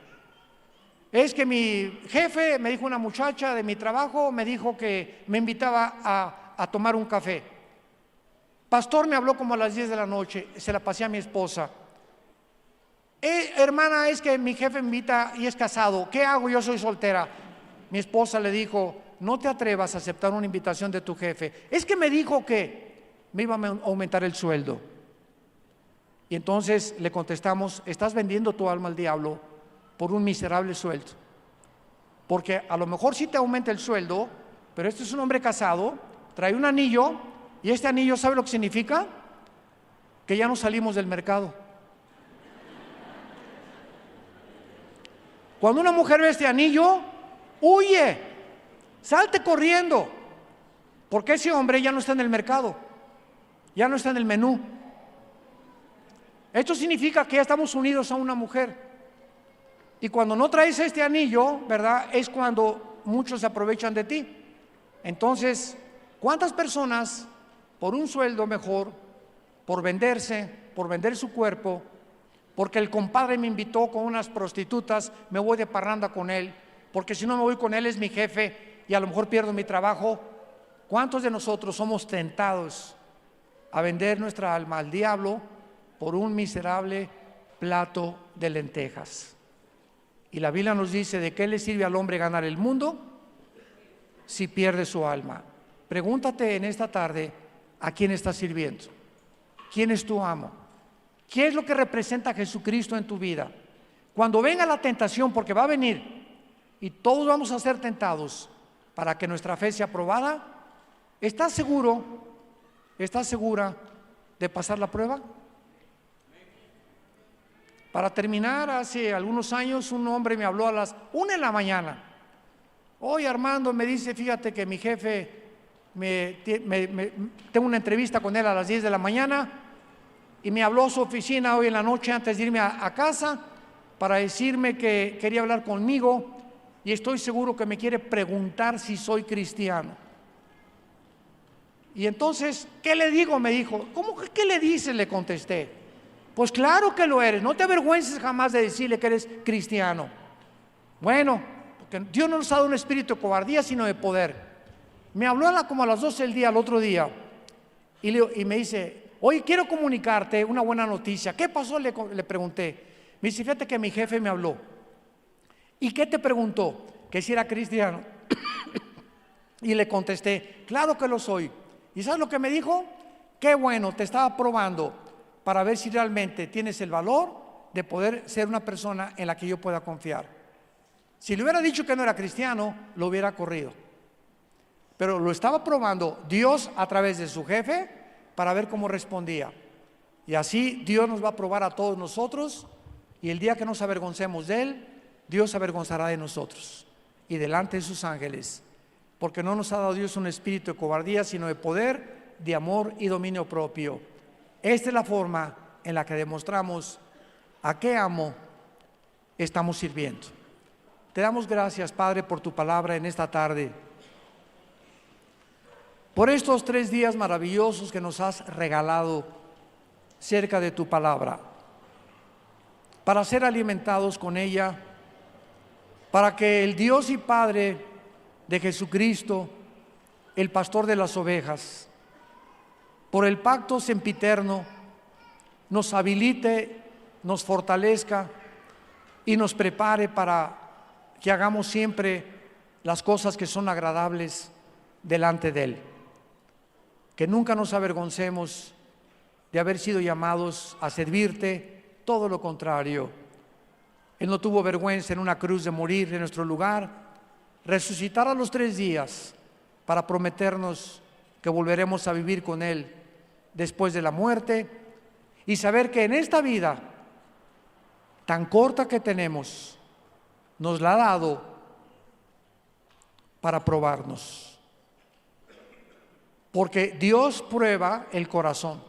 Es que mi jefe, me dijo una muchacha de mi trabajo, me dijo que me invitaba a tomar un café. Pastor me habló como a las 10 de la noche, se la pasé a mi esposa. Hermana, es que mi jefe me invita y es casado, ¿qué hago? Yo soy soltera. Mi esposa le dijo: no te atrevas a aceptar una invitación de tu jefe. Es que me dijo que me iba a aumentar el sueldo. Y entonces le contestamos: estás vendiendo tu alma al diablo por un miserable sueldo. Porque a lo mejor sí te aumenta el sueldo, pero este es un hombre casado, trae un anillo, y este anillo, ¿sabe lo que significa? Que ya no salimos del mercado. Cuando una mujer ve este anillo, huye, salte corriendo, porque ese hombre ya no está en el mercado, ya no está en el menú. Esto significa que ya estamos unidos a una mujer. Y cuando no traes este anillo, ¿verdad?, es cuando muchos se aprovechan de ti. Entonces, ¿cuántas personas por un sueldo mejor, por venderse, por vender su cuerpo, porque el compadre me invitó con unas prostitutas, me voy de parranda con él, porque si no me voy con él es mi jefe y a lo mejor pierdo mi trabajo? ¿Cuántos de nosotros somos tentados a vender nuestra alma al diablo por un miserable plato de lentejas? Y la Biblia nos dice: ¿de qué le sirve al hombre ganar el mundo si pierde su alma? Pregúntate en esta tarde: ¿a quién estás sirviendo? ¿Quién es tu amo? ¿Qué es lo que representa Jesucristo en tu vida? Cuando venga la tentación, porque va a venir, y todos vamos a ser tentados para que nuestra fe sea probada, ¿estás seguro, estás segura de pasar la prueba? Para terminar, hace algunos años un hombre me habló a las 1 de la mañana. Oye, Armando, me dice: fíjate que mi jefe, tengo una entrevista con él a las 10 de la mañana, y me habló a su oficina hoy en la noche antes de irme a casa para decirme que quería hablar conmigo, y estoy seguro que me quiere preguntar si soy cristiano. Y entonces, ¿qué le digo?, me dijo. ¿Cómo que qué le dices?, le contesté. Pues claro que lo eres, no te avergüences jamás de decirle que eres cristiano. Bueno, porque Dios no nos ha dado un espíritu de cobardía, sino de poder. Me habló como a las 12 del día, al otro día, y me dice: oye, quiero comunicarte una buena noticia. ¿Qué pasó?, le pregunté. Me dice: fíjate que mi jefe me habló. ¿Y qué te preguntó? Que si era cristiano. Y le contesté: claro que lo soy. ¿Y sabes lo que me dijo? Qué bueno, te estaba probando para ver si realmente tienes el valor de poder ser una persona en la que yo pueda confiar. Si le hubiera dicho que no era cristiano, lo hubiera corrido. pero lo estaba probando Dios a través de su jefe para ver cómo respondía. Y así Dios nos va a probar a todos nosotros, y el día que nos avergoncemos de Él, Dios se avergonzará de nosotros y delante de sus ángeles, porque no nos ha dado Dios un espíritu de cobardía, sino de poder, de amor y dominio propio. Esta es la forma en la que demostramos a qué amo estamos sirviendo. Te damos gracias, Padre, por tu palabra en esta tarde, por estos 3 días maravillosos que nos has regalado cerca de tu palabra, para ser alimentados con ella, para que el Dios y Padre de Jesucristo, el pastor de las ovejas, por el pacto sempiterno, nos habilite, nos fortalezca y nos prepare para que hagamos siempre las cosas que son agradables delante de Él. Que nunca nos avergoncemos de haber sido llamados a servirte, todo lo contrario. Él no tuvo vergüenza en una cruz de morir en nuestro lugar, resucitar a los 3 días para prometernos que volveremos a vivir con Él después de la muerte, y saber que en esta vida tan corta que tenemos, nos la ha dado para probarnos. Porque Dios prueba el corazón,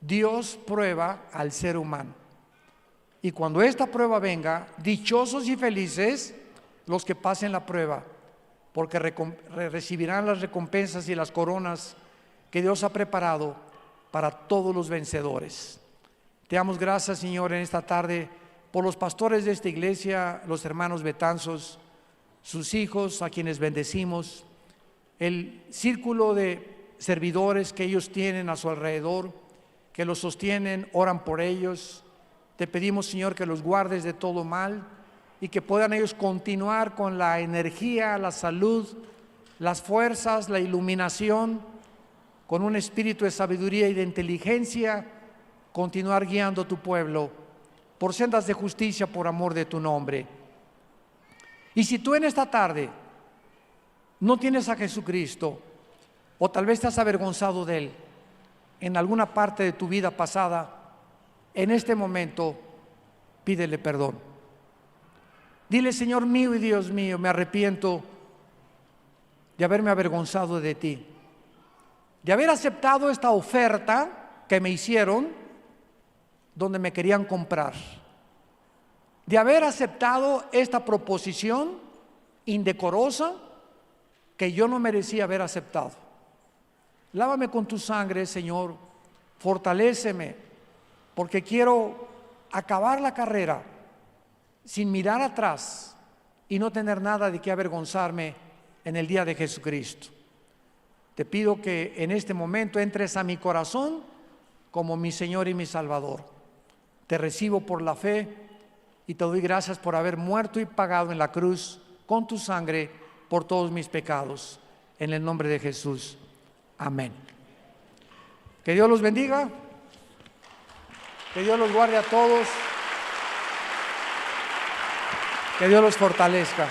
Dios prueba al ser humano. Y cuando esta prueba venga, dichosos y felices los que pasen la prueba, porque recibirán las recompensas y las coronas que Dios ha preparado para todos los vencedores. Te damos gracias, Señor, en esta tarde por los pastores de esta iglesia, los hermanos Betanzos, sus hijos, a quienes bendecimos, el círculo de servidores que ellos tienen a su alrededor, que los sostienen, oran por ellos. Te pedimos, Señor, que los guardes de todo mal y que puedan ellos continuar con la energía, la salud, las fuerzas, la iluminación, con un espíritu de sabiduría y de inteligencia, continuar guiando a tu pueblo por sendas de justicia por amor de tu nombre. Y si tú en esta tarde no tienes a Jesucristo, o tal vez te has avergonzado de Él en alguna parte de tu vida pasada, en este momento pídele perdón. Dile: Señor mío y Dios mío, me arrepiento de haberme avergonzado de ti, de haber aceptado esta oferta que me hicieron donde me querían comprar, de haber aceptado esta proposición indecorosa que yo no merecía haber aceptado. Lávame con tu sangre, Señor, fortaléceme, porque quiero acabar la carrera sin mirar atrás y no tener nada de qué avergonzarme en el día de Jesucristo. Te pido que en este momento entres a mi corazón como mi Señor y mi Salvador. Te recibo por la fe y te doy gracias por haber muerto y pagado en la cruz con tu sangre por todos mis pecados. En el nombre de Jesús. Amén. Que Dios los bendiga. Que Dios los guarde a todos. Que Dios los fortalezca.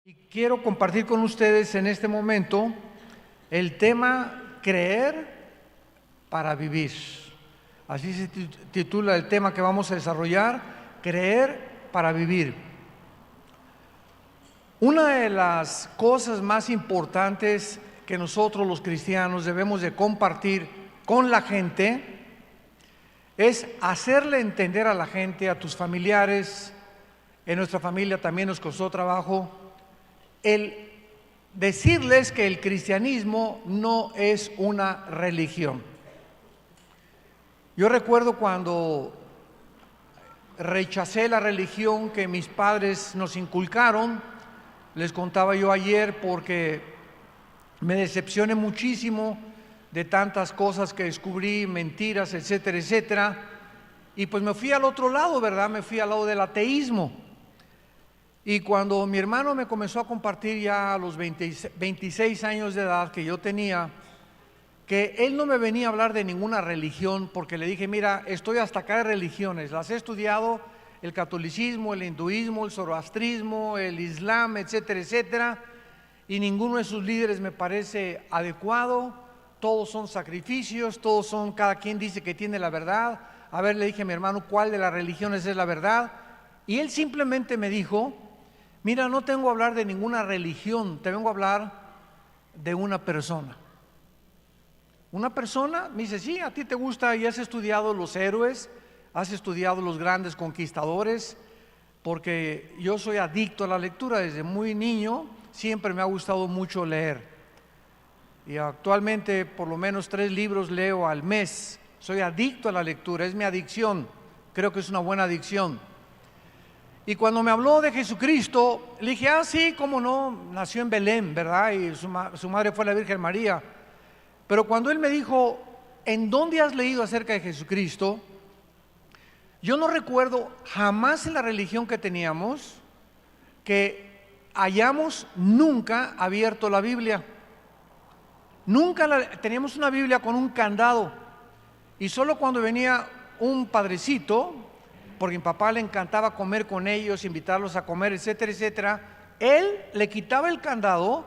Y quiero compartir con ustedes en este momento el tema creer para vivir. Así se titula el tema que vamos a desarrollar, creer para vivir. Una de las cosas más importantes que nosotros los cristianos debemos de compartir con la gente es hacerle entender a la gente, a tus familiares. En nuestra familia también nos costó trabajo el decirles que el cristianismo no es una religión. Yo recuerdo cuando rechacé la religión que mis padres nos inculcaron, les contaba yo ayer, porque me decepcioné muchísimo de tantas cosas que descubrí, mentiras, etcétera, etcétera, y pues me fui al otro lado, ¿verdad? Me fui al lado del ateísmo. Y cuando mi hermano me comenzó a compartir ya a los 26 años de edad que yo tenía, que él no me venía a hablar de ninguna religión, porque le dije, mira, estoy hasta acá de religiones, las he estudiado, el catolicismo, el hinduismo, el zoroastrismo, el islam, etcétera, etcétera, y ninguno de sus líderes me parece adecuado, todos son sacrificios, todos son, cada quien dice que tiene la verdad. A ver, le dije a mi hermano, ¿cuál de las religiones es la verdad? Y él simplemente me dijo, mira, no te vengo a hablar de ninguna religión, te vengo a hablar de una persona. Una persona, me dice, sí, a ti te gusta y has estudiado los héroes, has estudiado los grandes conquistadores, porque yo soy adicto a la lectura desde muy niño, siempre me ha gustado mucho leer. Y actualmente por lo menos 3 libros leo al mes, soy adicto a la lectura, es mi adicción, creo que es una buena adicción. Y cuando me habló de Jesucristo, le dije, sí, cómo no, nació en Belén, ¿verdad? Y su madre fue la Virgen María. Pero cuando él me dijo, ¿en dónde has leído acerca de Jesucristo? Yo no recuerdo jamás en la religión que teníamos que hayamos nunca abierto la Biblia. Nunca teníamos una Biblia con un candado. Y solo cuando venía un padrecito, porque a mi papá le encantaba comer con ellos, invitarlos a comer, etcétera, etcétera, él le quitaba el candado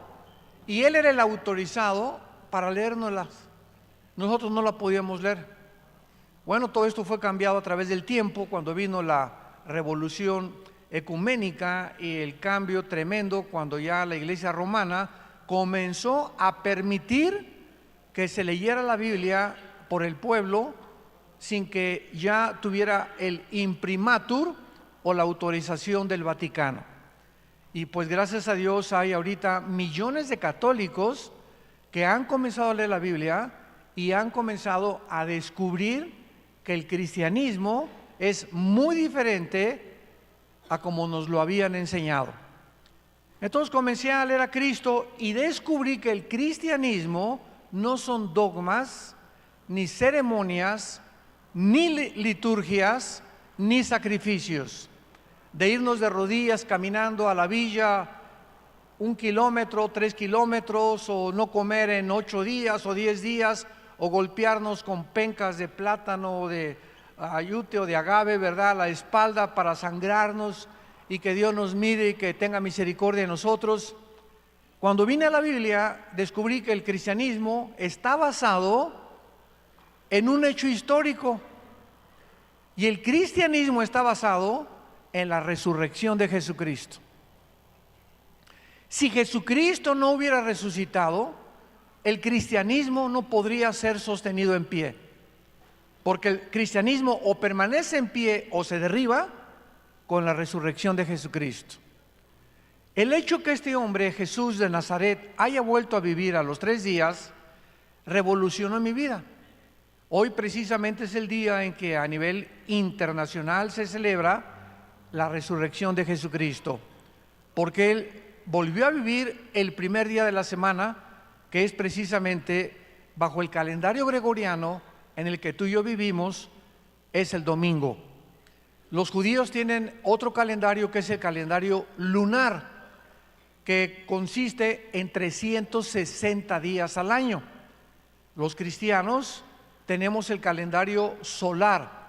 y él era el autorizado para leérnoslas. Nosotros no la podíamos leer. Bueno, todo esto fue cambiado a través del tiempo, cuando vino la revolución ecuménica y el cambio tremendo, cuando ya la Iglesia romana comenzó a permitir que se leyera la Biblia por el pueblo sin que ya tuviera el imprimatur o la autorización del Vaticano. Y pues gracias a Dios hay ahorita millones de católicos que han comenzado a leer la Biblia y han comenzado a descubrir que el cristianismo es muy diferente a como nos lo habían enseñado. Entonces comencé a leer a Cristo y descubrí que el cristianismo no son dogmas, ni ceremonias, ni liturgias, ni sacrificios. De irnos de rodillas caminando a la villa 1 kilómetro, 3 kilómetros, o no comer en 8 días o 10 días, o golpearnos con pencas de plátano o de ayute o de agave, ¿verdad?, la espalda para sangrarnos y que Dios nos mire y que tenga misericordia de nosotros. Cuando vine a la Biblia, descubrí que el cristianismo está basado en un hecho histórico, y el cristianismo está basado en la resurrección de Jesucristo. Si Jesucristo no hubiera resucitado, el cristianismo no podría ser sostenido en pie, porque el cristianismo o permanece en pie o se derriba con la resurrección de Jesucristo. El hecho que este hombre, Jesús de Nazaret, haya vuelto a vivir a los 3 días, revolucionó mi vida. Hoy precisamente es el día en que a nivel internacional se celebra la resurrección de Jesucristo, porque Él volvió a vivir el primer día de la semana, que es precisamente bajo el calendario gregoriano en el que tú y yo vivimos, es el domingo. Los judíos tienen otro calendario que es el calendario lunar, que consiste en 360 días al año. Los cristianos tenemos el calendario solar,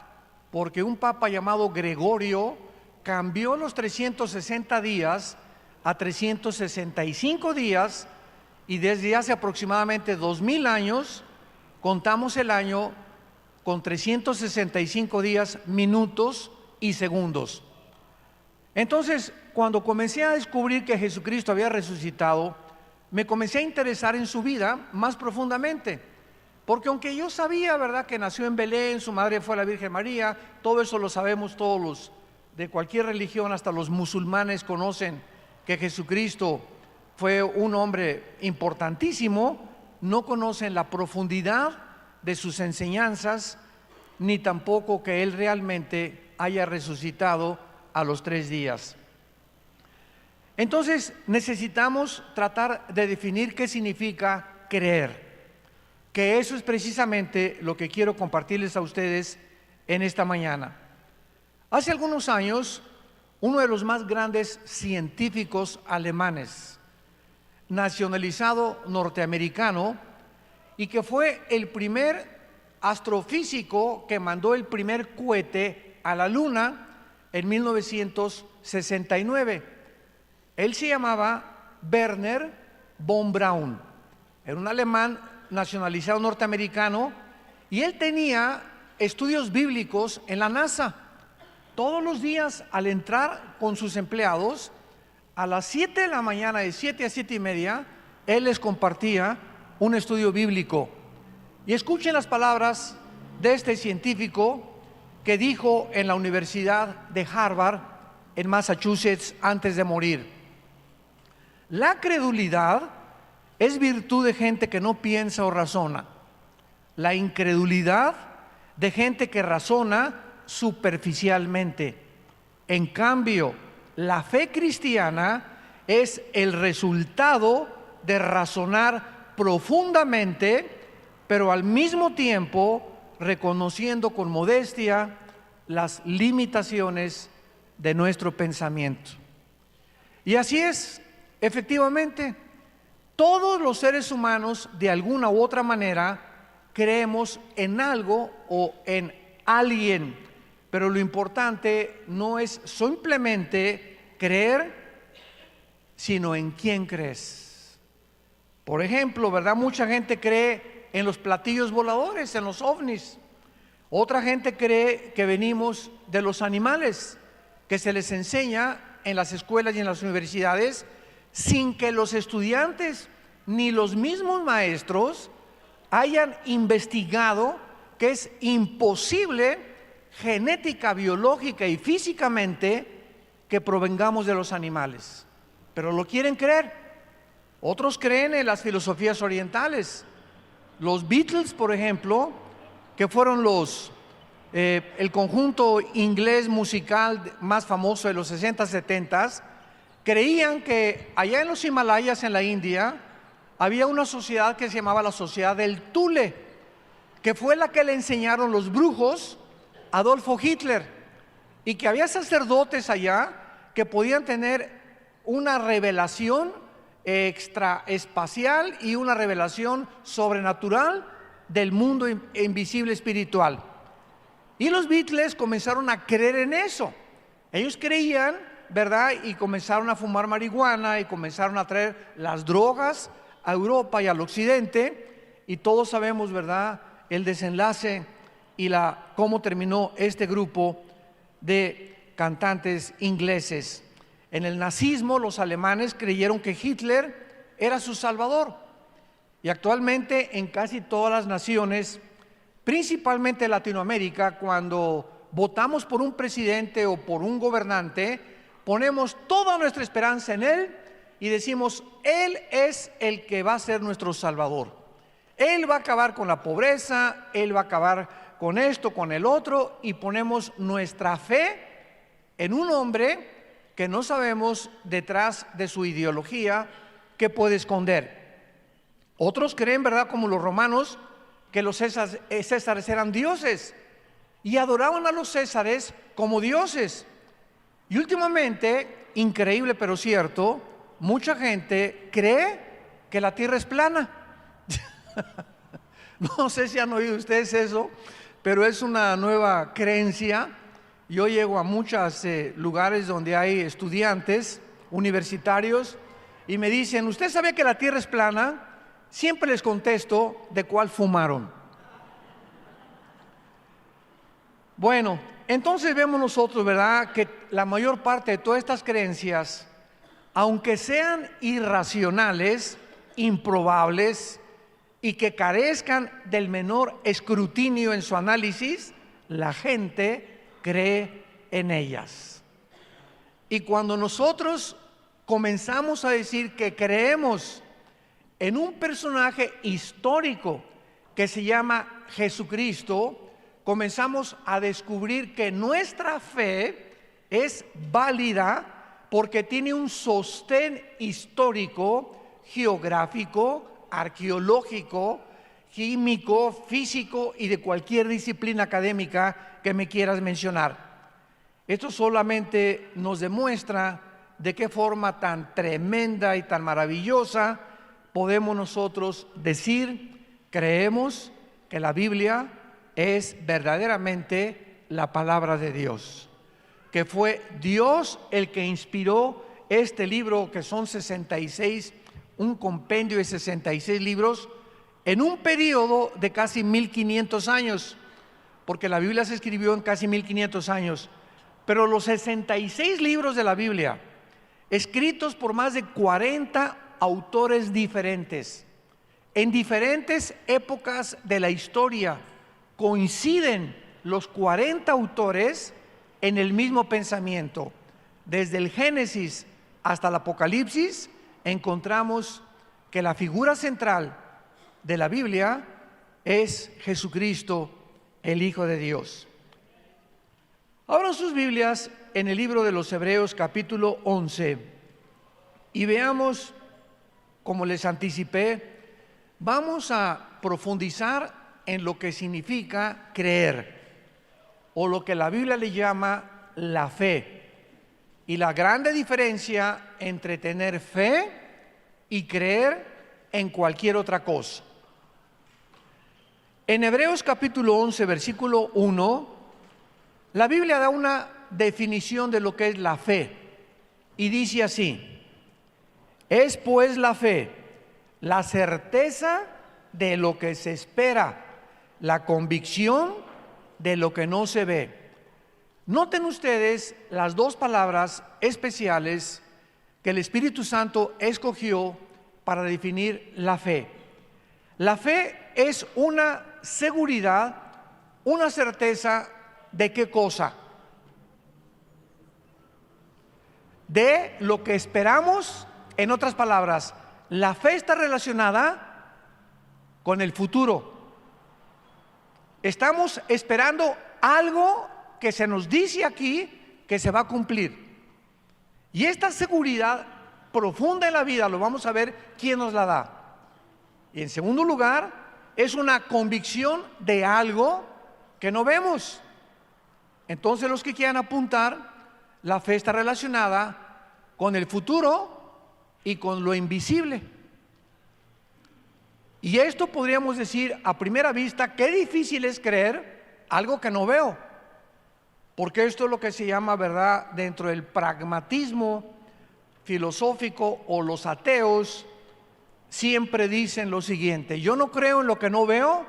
porque un papa llamado Gregorio cambió los 360 días a 365 días, y desde hace aproximadamente 2000 años contamos el año con 365 días, minutos y segundos. Entonces, cuando comencé a descubrir que Jesucristo había resucitado, me comencé a interesar en su vida más profundamente, porque aunque yo sabía, ¿verdad?, que nació en Belén, su madre fue la Virgen María, todo eso lo sabemos todos los de cualquier religión, hasta los musulmanes conocen que Jesucristo fue un hombre importantísimo, no conocen la profundidad de sus enseñanzas ni tampoco que Él realmente haya resucitado a los 3 días. Entonces necesitamos tratar de definir qué significa creer, que eso es precisamente lo que quiero compartirles a ustedes en esta mañana. Hace algunos años, uno de los más grandes científicos alemanes, nacionalizado norteamericano, y que fue el primer astrofísico que mandó el primer cohete a la Luna en 1969. Él se llamaba Werner von Braun. Era un alemán nacionalizado norteamericano y él tenía estudios bíblicos en la NASA. Todos los días, al entrar con sus empleados, a las 7 de la mañana, de 7 a 7 y media, él les compartía un estudio bíblico. Y escuchen las palabras de este científico que dijo en la Universidad de Harvard, en Massachusetts, antes de morir: la credulidad es virtud de gente que no piensa o razona. La incredulidad de gente que razona superficialmente. En cambio, la fe cristiana es el resultado de razonar profundamente, pero al mismo tiempo reconociendo con modestia las limitaciones de nuestro pensamiento. Y así es, efectivamente, todos los seres humanos de alguna u otra manera creemos en algo o en alguien, pero lo importante no es simplemente creer, sino en quién crees. Por ejemplo, ¿verdad? Mucha gente cree en los platillos voladores, en los ovnis. Otra gente cree que venimos de los animales, que se les enseña en las escuelas y en las universidades, sin que los estudiantes ni los mismos maestros hayan investigado que es imposible genética, biológica y físicamente que provengamos de los animales, pero lo quieren creer. Otros creen en las filosofías orientales. Los Beatles, por ejemplo, que fueron el conjunto inglés musical más famoso de los 60, 70, creían que allá en los Himalayas, en la India, había una sociedad que se llamaba la sociedad del Thule, que fue la que le enseñaron los brujos a Adolfo Hitler, y que había sacerdotes allá que podían tener una revelación extraespacial y una revelación sobrenatural del mundo invisible espiritual. Y los Beatles comenzaron a creer en eso. Ellos creían, ¿verdad? Y comenzaron a fumar marihuana y comenzaron a traer las drogas a Europa y al occidente, y todos sabemos, ¿verdad?, el desenlace y cómo terminó este grupo de cantantes ingleses. En el nazismo, los alemanes creyeron que Hitler era su salvador, y actualmente en casi todas las naciones, principalmente Latinoamérica, cuando votamos por un presidente o por un gobernante, ponemos toda nuestra esperanza en él y decimos: Él es el que va a ser nuestro salvador. Él va a acabar con la pobreza, Él va a acabar con esto, con el otro, y ponemos nuestra fe en un hombre que no sabemos detrás de su ideología qué puede esconder. Otros creen, ¿verdad?, como los romanos, que los césares eran dioses y adoraban a los césares como dioses. Y últimamente, increíble pero cierto, mucha gente cree que la tierra es plana. No sé si han oído ustedes eso, pero es una nueva creencia. Yo llego a muchos lugares donde hay estudiantes universitarios y me dicen: ¿usted sabía que la tierra es plana? Siempre les contesto: ¿de cuál fumaron? Bueno, entonces vemos nosotros, ¿verdad?, que la mayor parte de todas estas creencias, aunque sean irracionales, improbables y que carezcan del menor escrutinio en su análisis, la gente cree en ellas. Y cuando nosotros comenzamos a decir que creemos en un personaje histórico que se llama Jesucristo, comenzamos a descubrir que nuestra fe es válida porque tiene un sostén histórico, geográfico, arqueológico, químico, físico y de cualquier disciplina académica que me quieras mencionar. Esto solamente nos demuestra de qué forma tan tremenda y tan maravillosa podemos nosotros decir, creemos que la Biblia es verdaderamente la palabra de Dios, que fue Dios el que inspiró este libro, que son 66, un compendio de 66 libros, en un periodo de casi 1500 años, porque la Biblia se escribió en casi 1500 años, pero los 66 libros de la Biblia, escritos por más de 40 autores diferentes, en diferentes épocas de la historia, coinciden los 40 autores en el mismo pensamiento. Desde el Génesis hasta el Apocalipsis encontramos que la figura central de la Biblia es Jesucristo, el Hijo de Dios. Abran sus Biblias en el libro de los Hebreos capítulo 11 y veamos, como les anticipé, vamos a profundizar en lo que significa creer, o lo que la Biblia le llama la fe, y la grande diferencia entre tener fe y creer en cualquier otra cosa. En Hebreos capítulo 11, versículo 1, la Biblia da una definición de lo que es la fe, y dice así: es pues la fe, la certeza de lo que se espera, la convicción de lo que no se ve. Noten ustedes las dos palabras especiales que el Espíritu Santo escogió para definir la fe. La fe es una seguridad, una certeza de qué cosa? De lo que esperamos. En otras palabras, la fe está relacionada con el futuro. Estamos esperando algo que se nos dice aquí que se va a cumplir. Y esta seguridad profunda en la vida, lo vamos a ver quién nos la da. Y en segundo lugar, es una convicción de algo que no vemos. Entonces, los que quieran apuntar, la fe está relacionada con el futuro y con lo invisible. Y esto podríamos decir a primera vista, qué difícil es creer algo que no veo, porque esto es lo que se llama, ¿verdad?, dentro del pragmatismo filosófico, o los ateos siempre dicen lo siguiente: yo no creo en lo que no veo,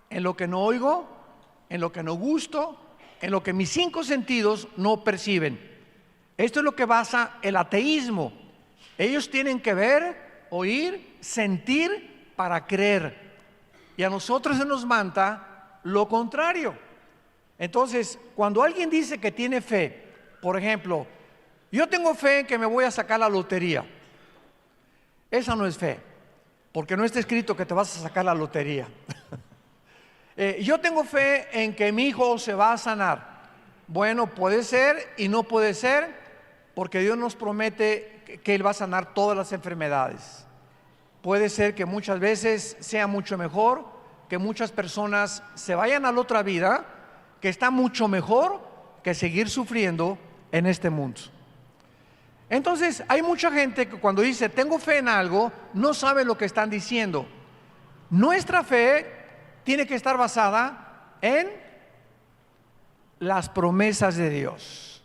en lo que no oigo, en lo que no gusto, en lo que mis 5 sentidos no perciben. Esto es lo que basa el ateísmo. Ellos tienen que ver, oír, sentir para creer. Y a nosotros se nos manda lo contrario. Entonces, cuando alguien dice que tiene fe, por ejemplo, yo tengo fe en que me voy a sacar la lotería. Esa no es fe, porque no está escrito que te vas a sacar la lotería. Yo tengo fe en que mi hijo se va a sanar. Bueno, puede ser y no puede ser, porque Dios nos promete que Él va a sanar todas las enfermedades. Puede ser que muchas veces sea mucho mejor, que muchas personas se vayan a la otra vida, que está mucho mejor que seguir sufriendo en este mundo. Entonces, hay mucha gente que cuando dice tengo fe en algo, no sabe lo que están diciendo. Nuestra fe tiene que estar basada en las promesas de Dios.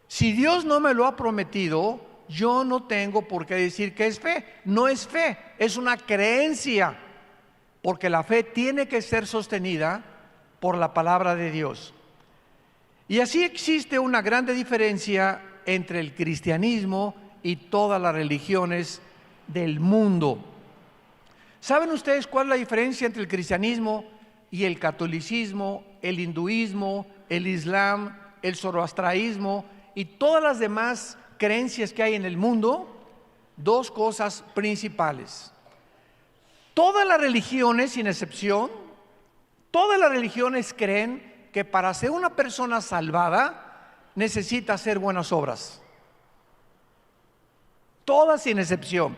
Si Dios no me lo ha prometido, yo no tengo por qué decir que es fe. No es fe, es una creencia, porque la fe tiene que ser sostenida por la palabra de Dios. Y así existe una grande diferencia entre el cristianismo y todas las religiones del mundo. ¿Saben ustedes cuál es la diferencia entre el cristianismo y el catolicismo, el hinduismo, el islam, el zoroastraísmo y todas las demás creencias que hay en el mundo? Dos cosas principales. Todas las religiones, sin excepción, Todas las religiones creen que para ser una persona salvada necesita hacer buenas obras. Todas sin excepción.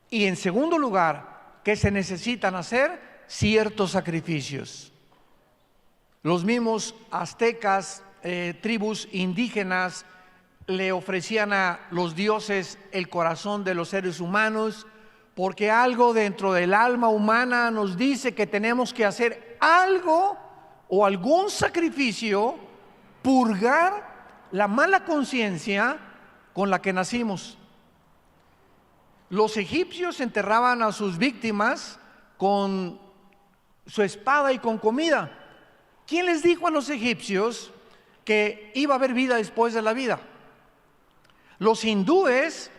Y en segundo lugar, que se necesitan hacer ciertos sacrificios. Los mismos aztecas, tribus indígenas, le ofrecían a los dioses el corazón de los seres humanos, porque algo dentro del alma humana nos dice que tenemos que hacer algo o algún sacrificio, purgar la mala conciencia con la que nacimos. Los egipcios enterraban a sus víctimas con su espada y con comida. ¿Quién les dijo a los egipcios que iba a haber vida después de la vida? Los hindúes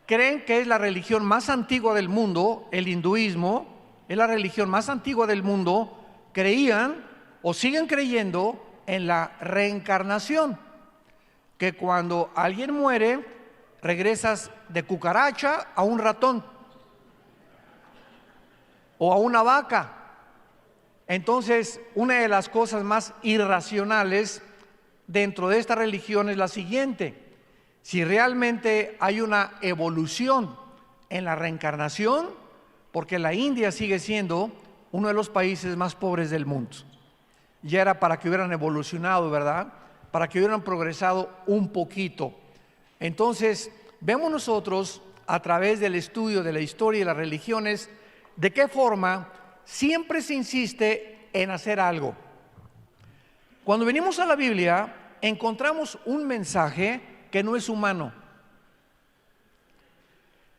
creen que es la religión más antigua del mundo. El hinduismo es la religión más antigua del mundo. Creían o siguen creyendo en la reencarnación, que cuando alguien muere regresas de cucaracha a un ratón o a una vaca. Entonces, una de las cosas más irracionales dentro de esta religión es la siguiente: si realmente hay una evolución en la reencarnación, porque la India sigue siendo uno de los países más pobres del mundo. Ya era para que hubieran evolucionado, ¿verdad? Para que hubieran progresado un poquito. Entonces, vemos nosotros a través del estudio de la historia y las religiones de qué forma siempre se insiste en hacer algo. Cuando venimos a la Biblia, encontramos un mensaje que no es humano.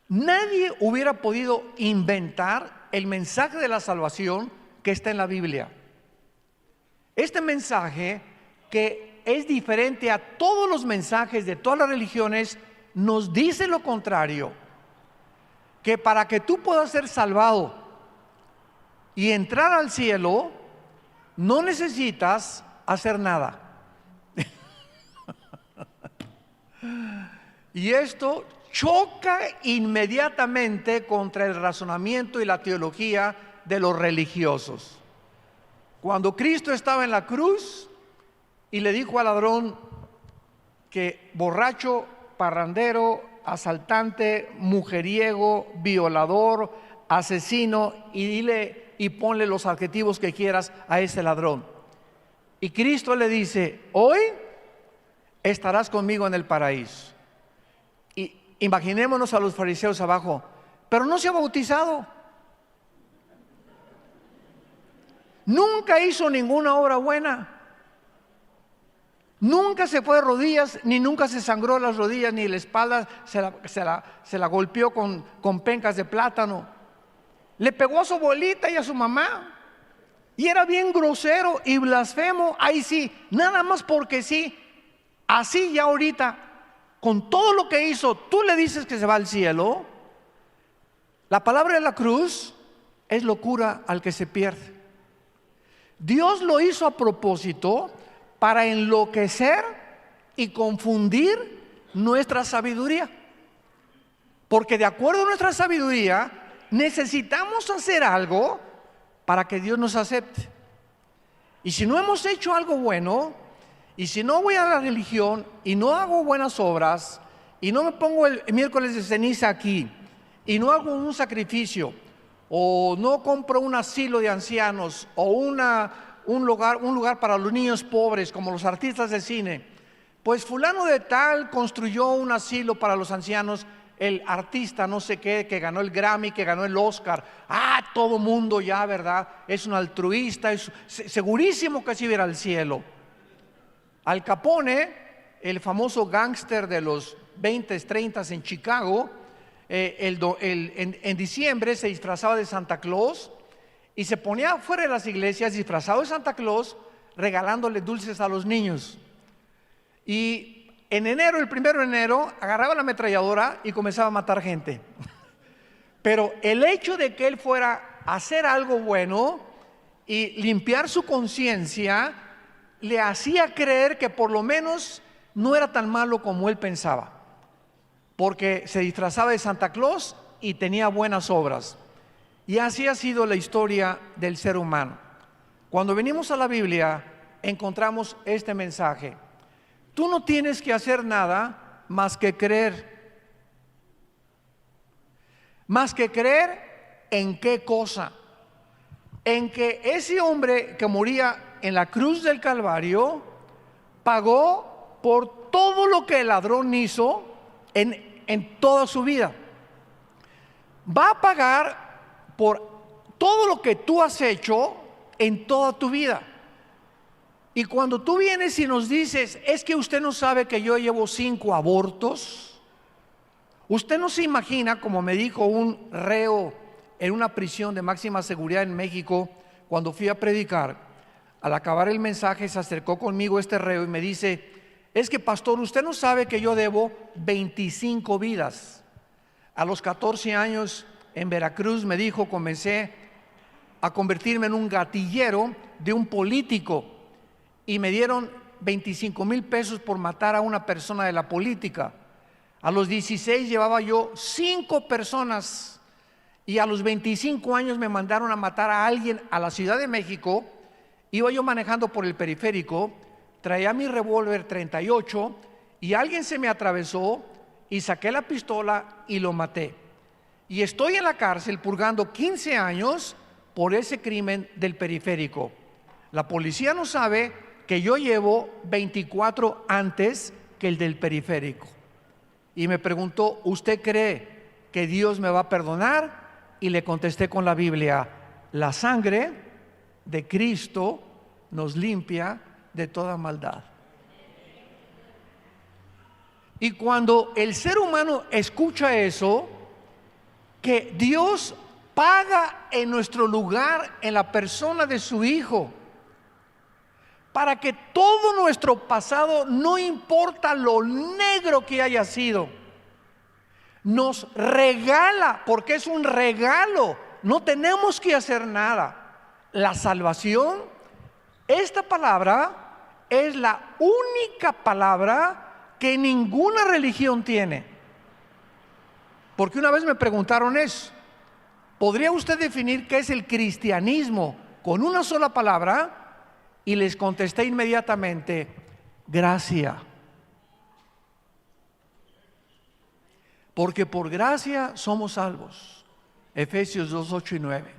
Nadie hubiera podido inventar el mensaje de la salvación que está en la Biblia. Este mensaje, que es diferente a todos los mensajes de todas las religiones, nos dice lo contrario: que para que tú puedas ser salvado y entrar al cielo, no necesitas hacer nada. Y esto choca inmediatamente contra el razonamiento y la teología de los religiosos. Cuando Cristo estaba en la cruz y le dijo al ladrón que borracho, parrandero, asaltante, mujeriego, violador, asesino, y dile y ponle los adjetivos que quieras a ese ladrón, y Cristo le dice: hoy estarás conmigo en el paraíso. Y imaginémonos a los fariseos abajo: pero no se ha bautizado, nunca hizo ninguna obra buena, nunca se fue de rodillas, ni nunca se sangró las rodillas, ni la espalda se la golpeó con pencas de plátano, le pegó a su abuelita y a su mamá, y era bien grosero y blasfemo. Ahí sí, nada más porque sí. Así ya ahorita, con todo lo que hizo, tú le dices que se va al cielo. La palabra de la cruz es locura al que se pierde. Dios lo hizo a propósito para enloquecer y confundir nuestra sabiduría, porque de acuerdo a nuestra sabiduría necesitamos hacer algo para que Dios nos acepte. Y si no hemos hecho algo bueno, y si no voy a la religión y no hago buenas obras, y no me pongo el miércoles de ceniza aquí, y no hago un sacrificio, o no compro un asilo de ancianos, o un lugar para los niños pobres, como los artistas de cine, pues fulano de tal construyó un asilo para los ancianos, el artista no sé qué, que ganó el Grammy, que ganó el Oscar, todo mundo ya, ¿verdad? Es un altruista, es segurísimo que sí va al cielo. Al Capone, el famoso gángster de los 20s, 30s en Chicago, en diciembre se disfrazaba de Santa Claus y se ponía afuera de las iglesias disfrazado de Santa Claus, regalándole dulces a los niños. Y en enero, el 1 de enero, agarraba la ametralladora y comenzaba a matar gente. Pero el hecho de que él fuera a hacer algo bueno y limpiar su conciencia le hacía creer que por lo menos no era tan malo como él pensaba, porque se disfrazaba de Santa Claus y tenía buenas obras. Y así ha sido la historia del ser humano. Cuando venimos a la Biblia, encontramos este mensaje. Tú no tienes que hacer nada más que creer. Más que creer en qué cosa. En que ese hombre que moría en la cruz del Calvario pagó por todo lo que el ladrón hizo en toda su vida. Va a pagar por todo lo que tú has hecho en toda tu vida. Y cuando tú vienes y nos dices, es que usted no sabe que yo llevo 5 abortos. Usted no se imagina, como me dijo un reo en una prisión de máxima seguridad en México, cuando fui a predicar. Al acabar el mensaje se acercó conmigo este reo y me dice, es que pastor, usted no sabe que yo debo 25 vidas. A los 14 años en Veracruz, me dijo, comencé a convertirme en un gatillero de un político y me dieron 25,000 pesos por matar a una persona de la política. A los 16 llevaba yo 5 personas y a los 25 años me mandaron a matar a alguien a la Ciudad de México. Iba yo manejando por el periférico, traía mi revólver 38 y alguien se me atravesó y saqué la pistola y lo maté. Y estoy en la cárcel purgando 15 años por ese crimen del periférico. La policía no sabe que yo llevo 24 antes que el del periférico. Y me preguntó, ¿usted cree que Dios me va a perdonar? Y le contesté con la Biblia, la sangre de Cristo nos limpia de toda maldad. Y cuando el ser humano escucha eso, que Dios paga en nuestro lugar en la persona de su Hijo, para que todo nuestro pasado, no importa lo negro que haya sido, nos regala, porque es un regalo, no tenemos que hacer nada, la salvación. Esta palabra es la única palabra que ninguna religión tiene. Porque una vez me preguntaron eso, ¿podría usted definir qué es el cristianismo con una sola palabra? Y les contesté inmediatamente, gracia. Porque por gracia somos salvos. Efesios 2, 8 y 9.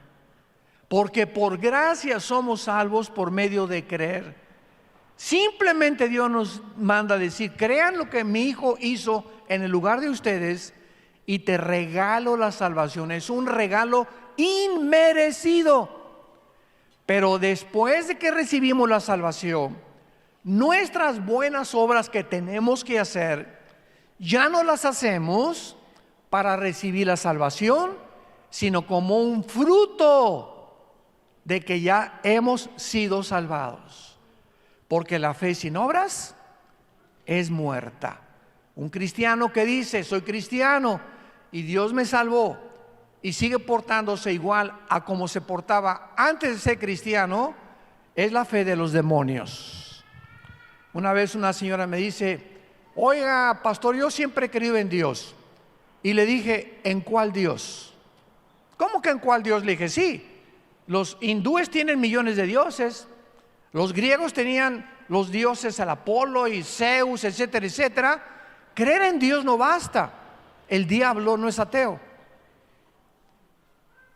Porque por gracia somos salvos por medio de creer. Simplemente Dios nos manda a decir, crean lo que mi Hijo hizo en el lugar de ustedes y te regalo la salvación. Es un regalo inmerecido. Pero después de que recibimos la salvación, nuestras buenas obras que tenemos que hacer, ya no las hacemos para recibir la salvación, sino como un fruto de que ya hemos sido salvados. Porque la fe sin obras es muerta. Un cristiano que dice, soy cristiano y Dios me salvó, y sigue portándose igual a como se portaba antes de ser cristiano, es la fe de los demonios. Una vez una señora me dice, oiga, pastor, yo siempre he creído en Dios. Y le dije, ¿en cuál Dios? ¿Cómo que en cuál Dios? Le dije, sí, los hindúes tienen millones de dioses, los griegos tenían los dioses al Apolo y Zeus, etcétera, etcétera. Creer en Dios no basta. El diablo no es ateo.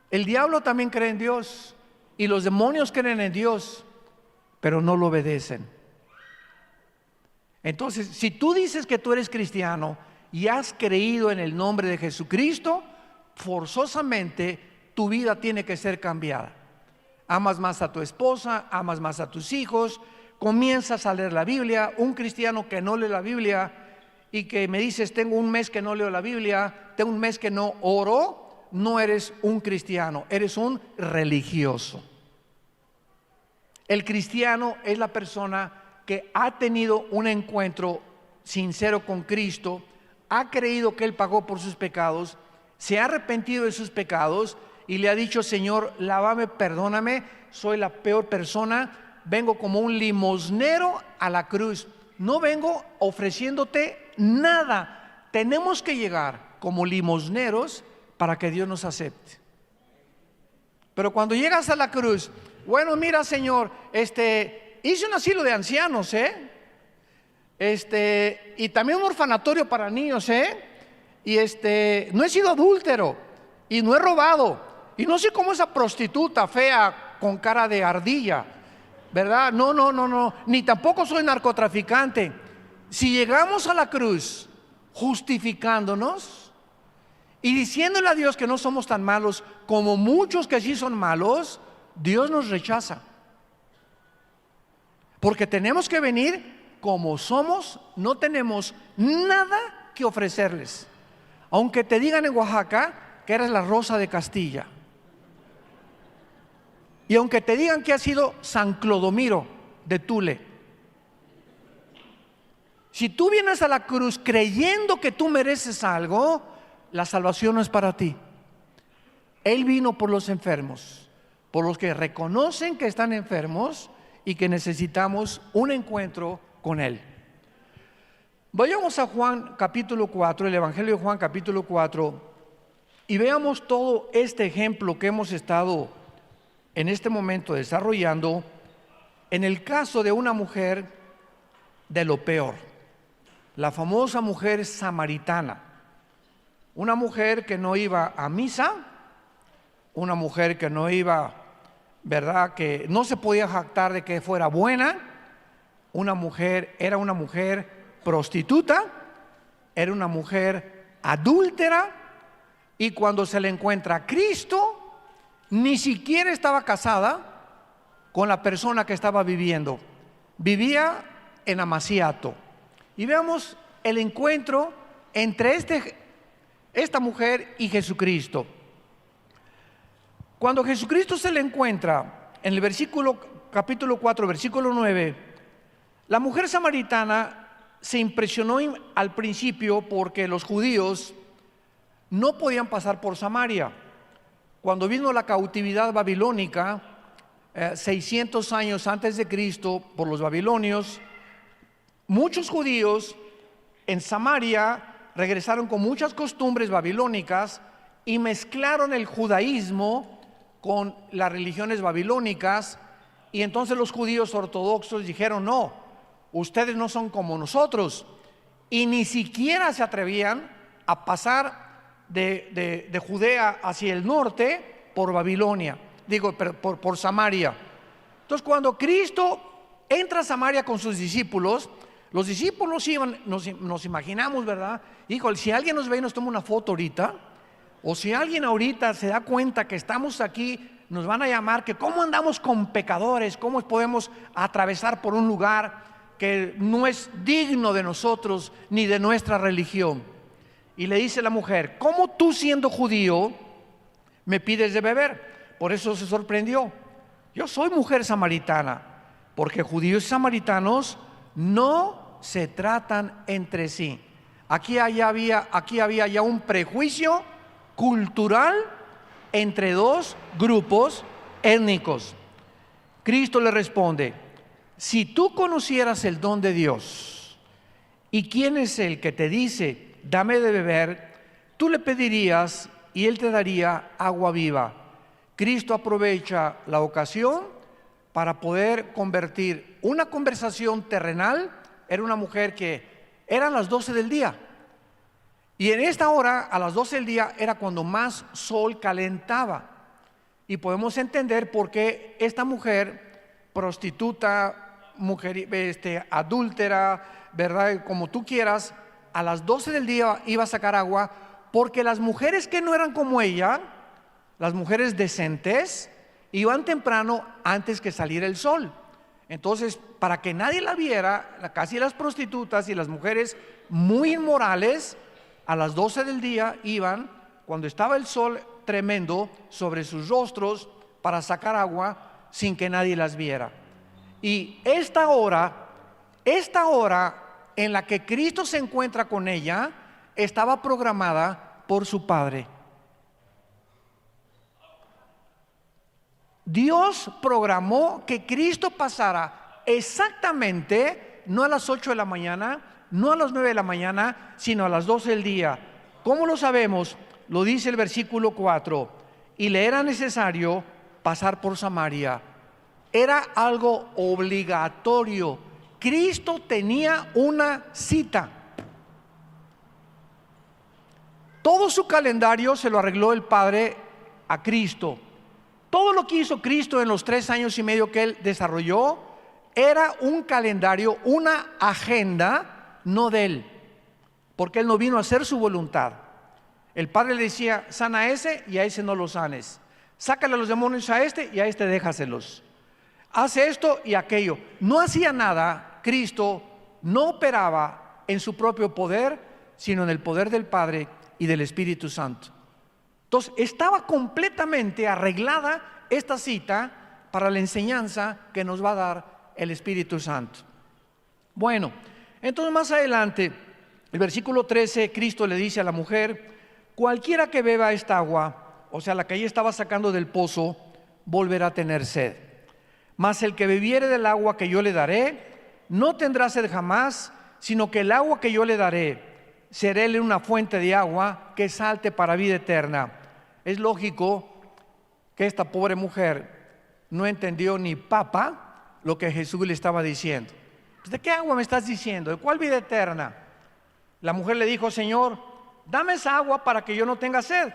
El diablo también cree en Dios y los demonios creen en Dios, pero no lo obedecen. Entonces, si tú dices que tú eres cristiano y has creído en el nombre de Jesucristo, forzosamente tu vida tiene que ser cambiada. Amas más a tu esposa, amas más a tus hijos, comienzas a leer la Biblia. Un cristiano que no lee la Biblia y que me dices, tengo un mes que no leo la Biblia, tengo un mes que no oro, no eres un cristiano, eres un religioso. El cristiano es la persona que ha tenido un encuentro sincero con Cristo, ha creído que Él pagó por sus pecados, se ha arrepentido de sus pecados y le ha dicho, Señor, lávame, perdóname, soy la peor persona, vengo como un limosnero a la cruz, no vengo ofreciéndote nada. Tenemos que llegar como limosneros para que Dios nos acepte. Pero cuando llegas a la cruz, bueno, mira, Señor, hice un asilo de ancianos, y también un orfanatorio para niños, y no he sido adúltero, y no he robado, y no soy como esa prostituta fea con cara de ardilla, ¿verdad? No, no, no, no, ni tampoco soy narcotraficante. Si llegamos a la cruz justificándonos y diciéndole a Dios que no somos tan malos como muchos que sí son malos, Dios nos rechaza. Porque tenemos que venir como somos, no tenemos nada que ofrecerles. Aunque te digan en Oaxaca que eres la rosa de Castilla, y aunque te digan que has sido San Clodomiro de Tule, si tú vienes a la cruz creyendo que tú mereces algo, la salvación no es para ti. Él vino por los enfermos, por los que reconocen que están enfermos y que necesitamos un encuentro con Él. Vayamos a Juan capítulo 4, el Evangelio de Juan capítulo 4, y veamos todo este ejemplo que hemos estado en este momento desarrollando en el caso de una mujer de lo peor, la famosa mujer samaritana, una mujer que no iba a misa, una mujer que no iba, ¿verdad?, que no se podía jactar de que fuera buena, era una mujer prostituta, era una mujer adúltera, y cuando se le encuentra a Cristo, ni siquiera estaba casada con la persona que estaba viviendo, vivía en Amaciato. Y veamos el encuentro entre esta mujer y Jesucristo. Cuando Jesucristo se le encuentra en el capítulo 4, versículo 9, la mujer samaritana se impresionó al principio porque los judíos no podían pasar por Samaria. Cuando vino la cautividad babilónica, 600 años antes de Cristo, por los babilonios, muchos judíos en Samaria regresaron con muchas costumbres babilónicas y mezclaron el judaísmo con las religiones babilónicas, y entonces los judíos ortodoxos dijeron: no, ustedes no son como nosotros, y ni siquiera se atrevían a pasar de Judea hacia el norte por Babilonia, por Samaria. Entonces, cuando Cristo entra a Samaria con sus discípulos, los discípulos iban, nos imaginamos, ¿verdad? Híjole, si alguien nos ve y nos toma una foto ahorita, o si alguien ahorita se da cuenta que estamos aquí, nos van a llamar que cómo andamos con pecadores, cómo podemos atravesar por un lugar que no es digno de nosotros ni de nuestra religión. Y le dice la mujer: ¿cómo tú, siendo judío, me pides de beber? Por eso se sorprendió. Yo soy mujer samaritana, porque judíos y samaritanos no se tratan entre sí. Aquí había ya un prejuicio cultural entre dos grupos étnicos. Cristo le responde: si tú conocieras el don de Dios y quién es el que te dice dame de beber, tú le pedirías y él te daría agua viva. Cristo aprovecha la ocasión para poder convertir una conversación terrenal. Era una mujer que eran las 12 del día, y en esta hora, a las 12 del día, era cuando más sol calentaba, y podemos entender por qué esta mujer prostituta, mujer adúltera, ¿verdad?, como tú quieras, a las 12 del día iba a sacar agua, porque las mujeres que no eran como ella, las mujeres decentes, iban temprano antes que saliera el sol. Entonces, para que nadie la viera, casi las prostitutas y las mujeres muy inmorales, a las 12 del día iban, cuando estaba el sol tremendo sobre sus rostros, para sacar agua sin que nadie las viera. Y esta hora en la que Cristo se encuentra con ella, estaba programada por su Padre. Dios programó que Cristo pasara exactamente, no a las 8 de la mañana, no a las 9 de la mañana, sino a las 12 del día. ¿Cómo lo sabemos? Lo dice el versículo 4: y le era necesario pasar por Samaria. era algo obligatorio. Cristo tenía una cita. Todo su calendario se lo arregló el Padre a Cristo. Todo lo que hizo Cristo en los 3 años y medio que Él desarrolló era un calendario, una agenda, no de Él, porque Él no vino a hacer su voluntad. El Padre le decía: sana a ese y a ese no lo sanes. Sácale a los demonios a este y a este déjaselos. Hace esto y aquello. No hacía nada. Cristo no operaba en su propio poder, sino en el poder del Padre y del Espíritu Santo. Entonces estaba completamente arreglada esta cita para la enseñanza que nos va a dar el Espíritu Santo. Bueno, entonces más adelante, el versículo 13, Cristo le dice a la mujer: cualquiera que beba esta agua, o sea, la que ella estaba sacando del pozo, volverá a tener sed. Mas el que bebiere del agua que yo le daré, no tendrá sed jamás, sino que el agua que yo le daré, seréle una fuente de agua que salte para vida eterna. Es lógico que esta pobre mujer no entendió ni papa lo que Jesús le estaba diciendo. ¿De qué agua me estás diciendo? ¿De cuál vida eterna? La mujer le dijo: Señor, dame esa agua para que yo no tenga sed.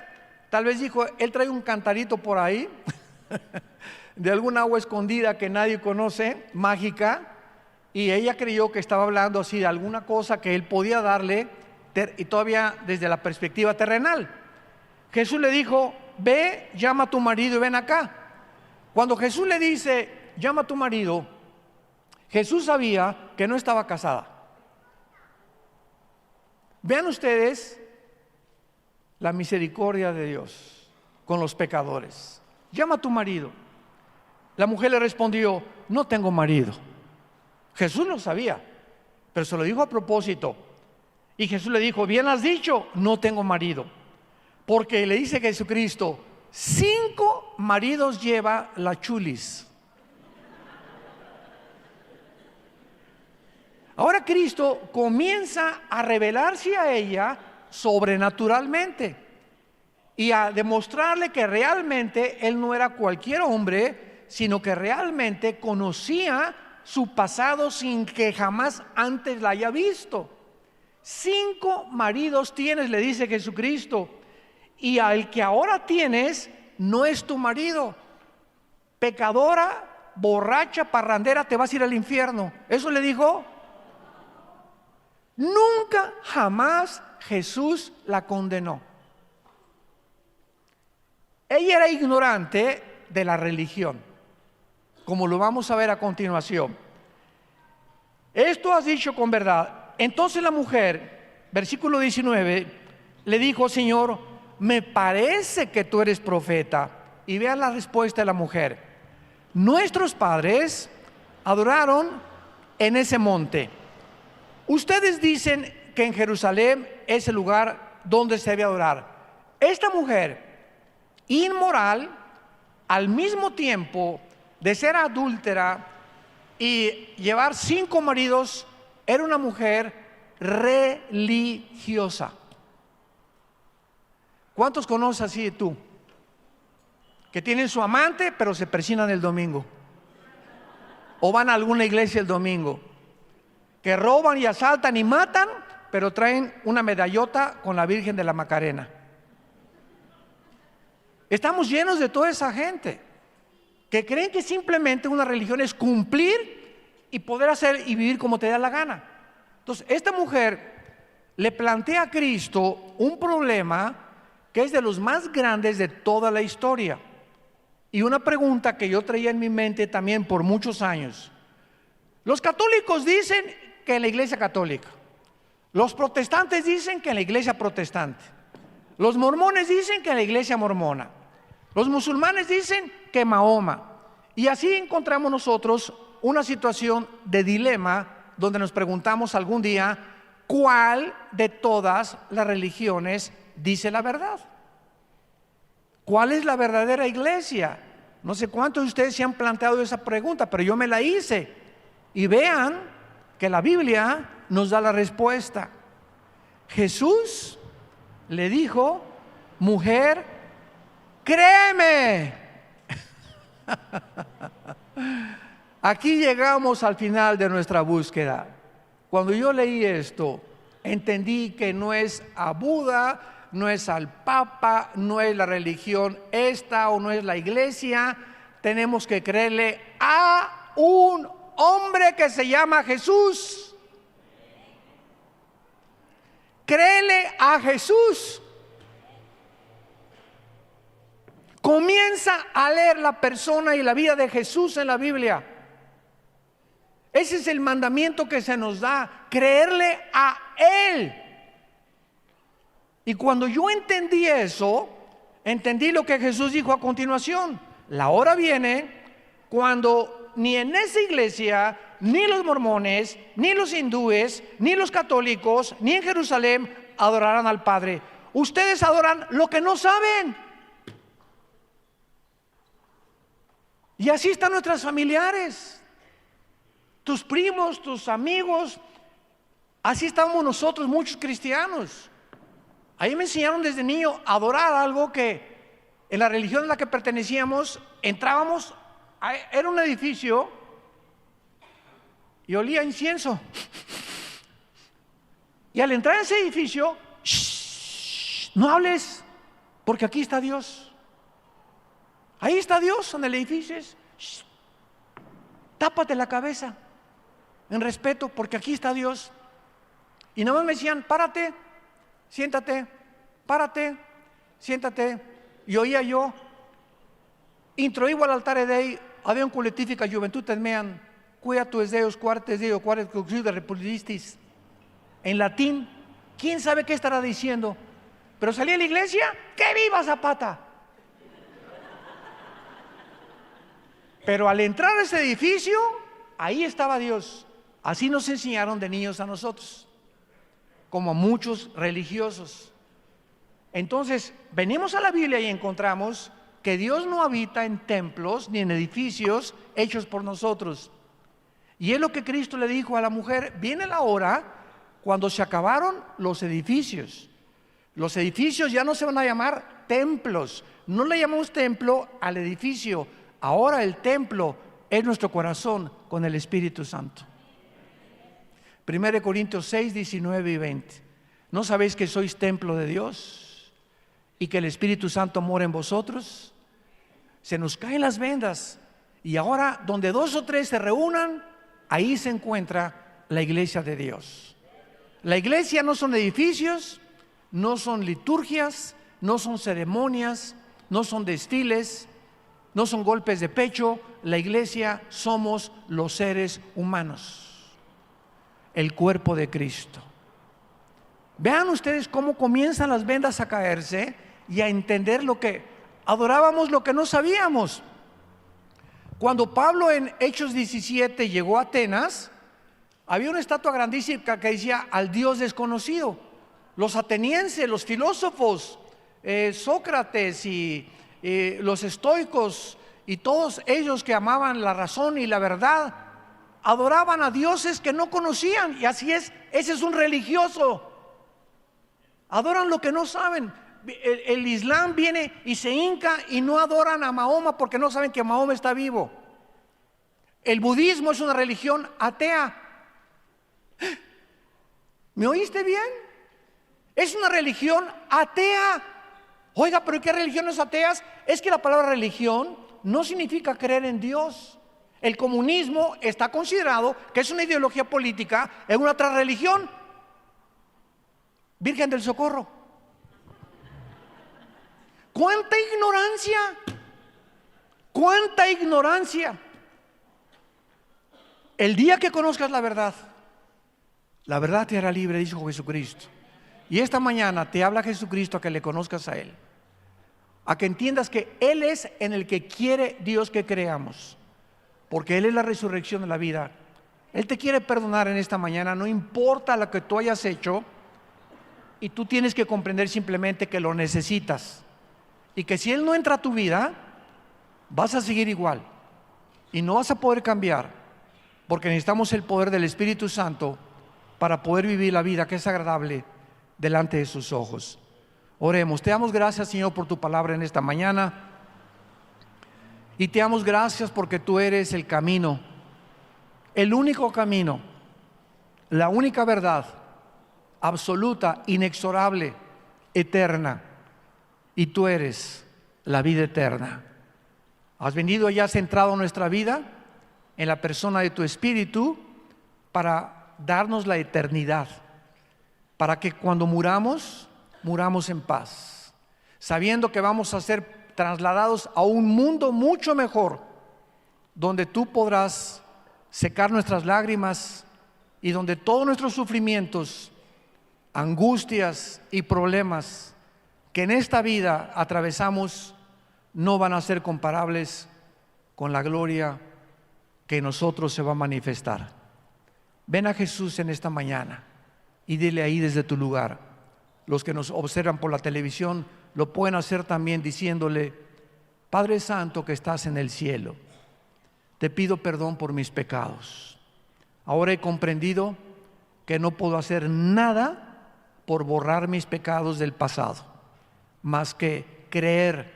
Tal vez dijo: él trae un cantarito por ahí de alguna agua escondida que nadie conoce, mágica, y ella creyó que estaba hablando así de alguna cosa que él podía darle, y todavía desde la perspectiva terrenal. Jesús le dijo: ve, llama a tu marido y ven acá. Cuando Jesús le dice: llama a tu marido, Jesús sabía que no estaba casada. Vean ustedes la misericordia de Dios con los pecadores. Llama a tu marido. La mujer le respondió: no tengo marido. Jesús lo sabía, pero se lo dijo a propósito. Y Jesús le dijo: bien has dicho, no tengo marido. Porque le dice Jesucristo: 5 maridos lleva la chulis. Ahora Cristo comienza a revelarse a ella sobrenaturalmente y a demostrarle que realmente Él no era cualquier hombre, sino que realmente conocía su pasado sin que jamás antes la haya visto. 5 maridos tienes, le dice Jesucristo, y al que ahora tienes no es tu marido. Pecadora, borracha, parrandera, te vas a ir al infierno. ¿Eso le dijo? Nunca jamás Jesús la condenó. Ella era ignorante de la religión, como lo vamos a ver a continuación. Esto has dicho con verdad. Entonces la mujer, versículo 19, le dijo: Señor, me parece que tú eres profeta. Y vean la respuesta de la mujer: nuestros padres adoraron en ese monte. Ustedes dicen que en Jerusalén es el lugar donde se debe adorar. Esta mujer inmoral, al mismo tiempo de ser adúltera y llevar 5 maridos, era una mujer religiosa. ¿Cuántos conoces así tú? Que tienen su amante pero se persignan el domingo, o van a alguna iglesia el domingo, que roban y asaltan y matan, pero traen una medallota con la Virgen de la Macarena. Estamos llenos de toda esa gente que creen que simplemente una religión es cumplir y poder hacer y vivir como te da la gana. Entonces, esta mujer le plantea a Cristo un problema que es de los más grandes de toda la historia, y una pregunta que yo traía en mi mente también por muchos años. Los católicos dicen que en la iglesia católica, los protestantes dicen que en la iglesia protestante, los mormones dicen que en la iglesia mormona, los musulmanes dicen que Mahoma, y así encontramos nosotros una situación de dilema donde nos preguntamos algún día: ¿cuál de todas las religiones dice la verdad? ¿Cuál es la verdadera iglesia? No sé cuántos de ustedes se han planteado esa pregunta, pero yo me la hice. Y vean que la Biblia nos da la respuesta. Jesús le dijo: mujer, créeme. Aquí llegamos al final de nuestra búsqueda. Cuando yo leí esto, entendí que no es a Buda, no es al Papa, no es la religión esta o no es la iglesia. Tenemos que creerle a un hombre que se llama Jesús. Créele a Jesús. Comienza a leer la persona y la vida de Jesús en la Biblia. Ese es el mandamiento que se nos da, creerle a Él. Y cuando yo entendí eso, entendí lo que Jesús dijo a continuación. La hora viene cuando ni en esa iglesia, ni los mormones, ni los hindúes, ni los católicos, ni en Jerusalén adorarán al Padre. Ustedes adoran lo que no saben. Y así están nuestras familiares, tus primos, tus amigos. Así estamos nosotros, muchos cristianos. Ahí me enseñaron desde niño a adorar algo que en la religión a la que pertenecíamos, entrábamos, era un edificio y olía a incienso. Y al entrar en ese edificio, no hables, porque aquí está Dios. Ahí está Dios en el edificio. Tápate la cabeza en respeto, porque aquí está Dios. Y nada más me decían: párate, siéntate, párate, siéntate. Y oía yo: introigo al altare Dei, aveam collettifica juventutem meam, quia tues Deus quartes Deo quares de republistis. En latín, quién sabe qué estará diciendo, pero salí a la iglesia, ¡que viva Zapata! Pero al entrar a ese edificio, ahí estaba Dios. Así nos enseñaron de niños a nosotros, como a muchos religiosos. Entonces, venimos a la Biblia y encontramos que Dios no habita en templos ni en edificios hechos por nosotros. Y es lo que Cristo le dijo a la mujer: viene la hora cuando se acabaron los edificios. Los edificios ya no se van a llamar templos. No le llamamos templo al edificio. Ahora el templo es nuestro corazón con el Espíritu Santo. 1 Corintios 6, 19 y 20. ¿No sabéis que sois templo de Dios y que el Espíritu Santo mora en vosotros? Se nos caen las vendas. Y ahora, donde 2 o 3 se reúnan, ahí se encuentra la iglesia de Dios. La iglesia no son edificios, no son liturgias, no son ceremonias, no son desfiles, no son golpes de pecho. La iglesia somos los seres humanos, el cuerpo de Cristo. Vean ustedes cómo comienzan las vendas a caerse y a entender lo que adorábamos, lo que no sabíamos. Cuando Pablo en Hechos 17 llegó a Atenas, había una estatua grandísima que decía: al Dios desconocido. Los atenienses, los filósofos, Sócrates y los estoicos y todos ellos que amaban la razón y la verdad, adoraban a dioses que no conocían. Y así es, ese es un religioso. Adoran lo que no saben. El Islam viene y se hinca y no adoran a Mahoma porque no saben que Mahoma está vivo. El budismo es una religión atea. ¿Me oíste bien? Es una religión atea. Oiga, pero ¿qué religiones ateas? Es que la palabra religión no significa creer en Dios. El comunismo está considerado que es una ideología política en una otra religión. Virgen del Socorro. ¡Cuánta ignorancia! ¡Cuánta ignorancia! El día que conozcas la verdad te hará libre, dijo Jesucristo. Y esta mañana te habla Jesucristo a que le conozcas a Él, a que entiendas que Él es en el que quiere Dios que creamos, porque Él es la resurrección de la vida. Él te quiere perdonar en esta mañana, no importa lo que tú hayas hecho, y tú tienes que comprender simplemente que lo necesitas, y que si Él no entra a tu vida, vas a seguir igual, y no vas a poder cambiar, porque necesitamos el poder del Espíritu Santo para poder vivir la vida que es agradable delante de sus ojos. Oremos. Te damos gracias, Señor, por tu palabra en esta mañana, y te damos gracias porque tú eres el camino, el único camino, la única verdad, absoluta, inexorable, eterna. Y tú eres la vida eterna. Has venido y has centrado nuestra vida en la persona de tu Espíritu para darnos la eternidad, para que cuando muramos en paz, sabiendo que vamos a ser trasladados a un mundo mucho mejor, donde tú podrás secar nuestras lágrimas y donde todos nuestros sufrimientos, angustias y problemas que en esta vida atravesamos no van a ser comparables con la gloria que en nosotros se va a manifestar. Ven a Jesús en esta mañana y dile ahí desde tu lugar. Los que nos observan por la televisión lo pueden hacer también diciéndole: Padre Santo que estás en el cielo, te pido perdón por mis pecados. Ahora he comprendido que no puedo hacer nada por borrar mis pecados del pasado, más que creer,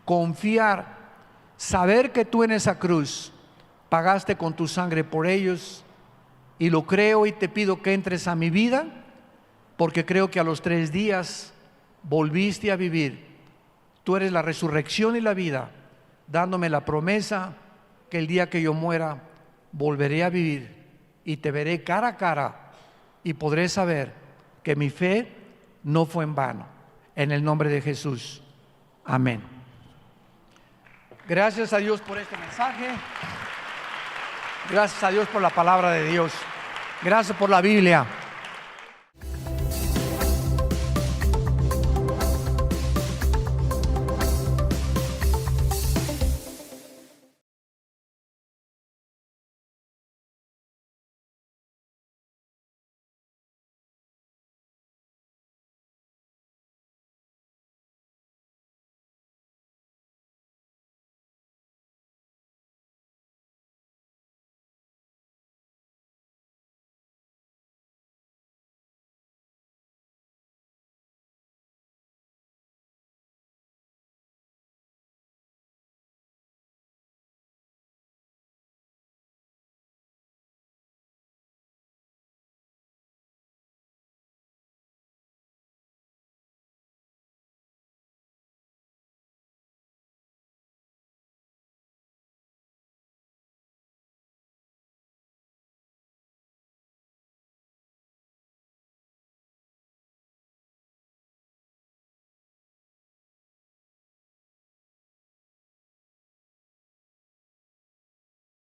confiar, saber que tú en esa cruz pagaste con tu sangre por ellos, y lo creo y te pido que entres a mi vida, porque creo que a los 3 días volviste a vivir. Tú eres la resurrección y la vida, dándome la promesa que el día que yo muera volveré a vivir y te veré cara a cara y podré saber que mi fe no fue en vano. En el nombre de Jesús, amén. Gracias a Dios por este mensaje. Gracias a Dios por la palabra de Dios. Gracias por la Biblia.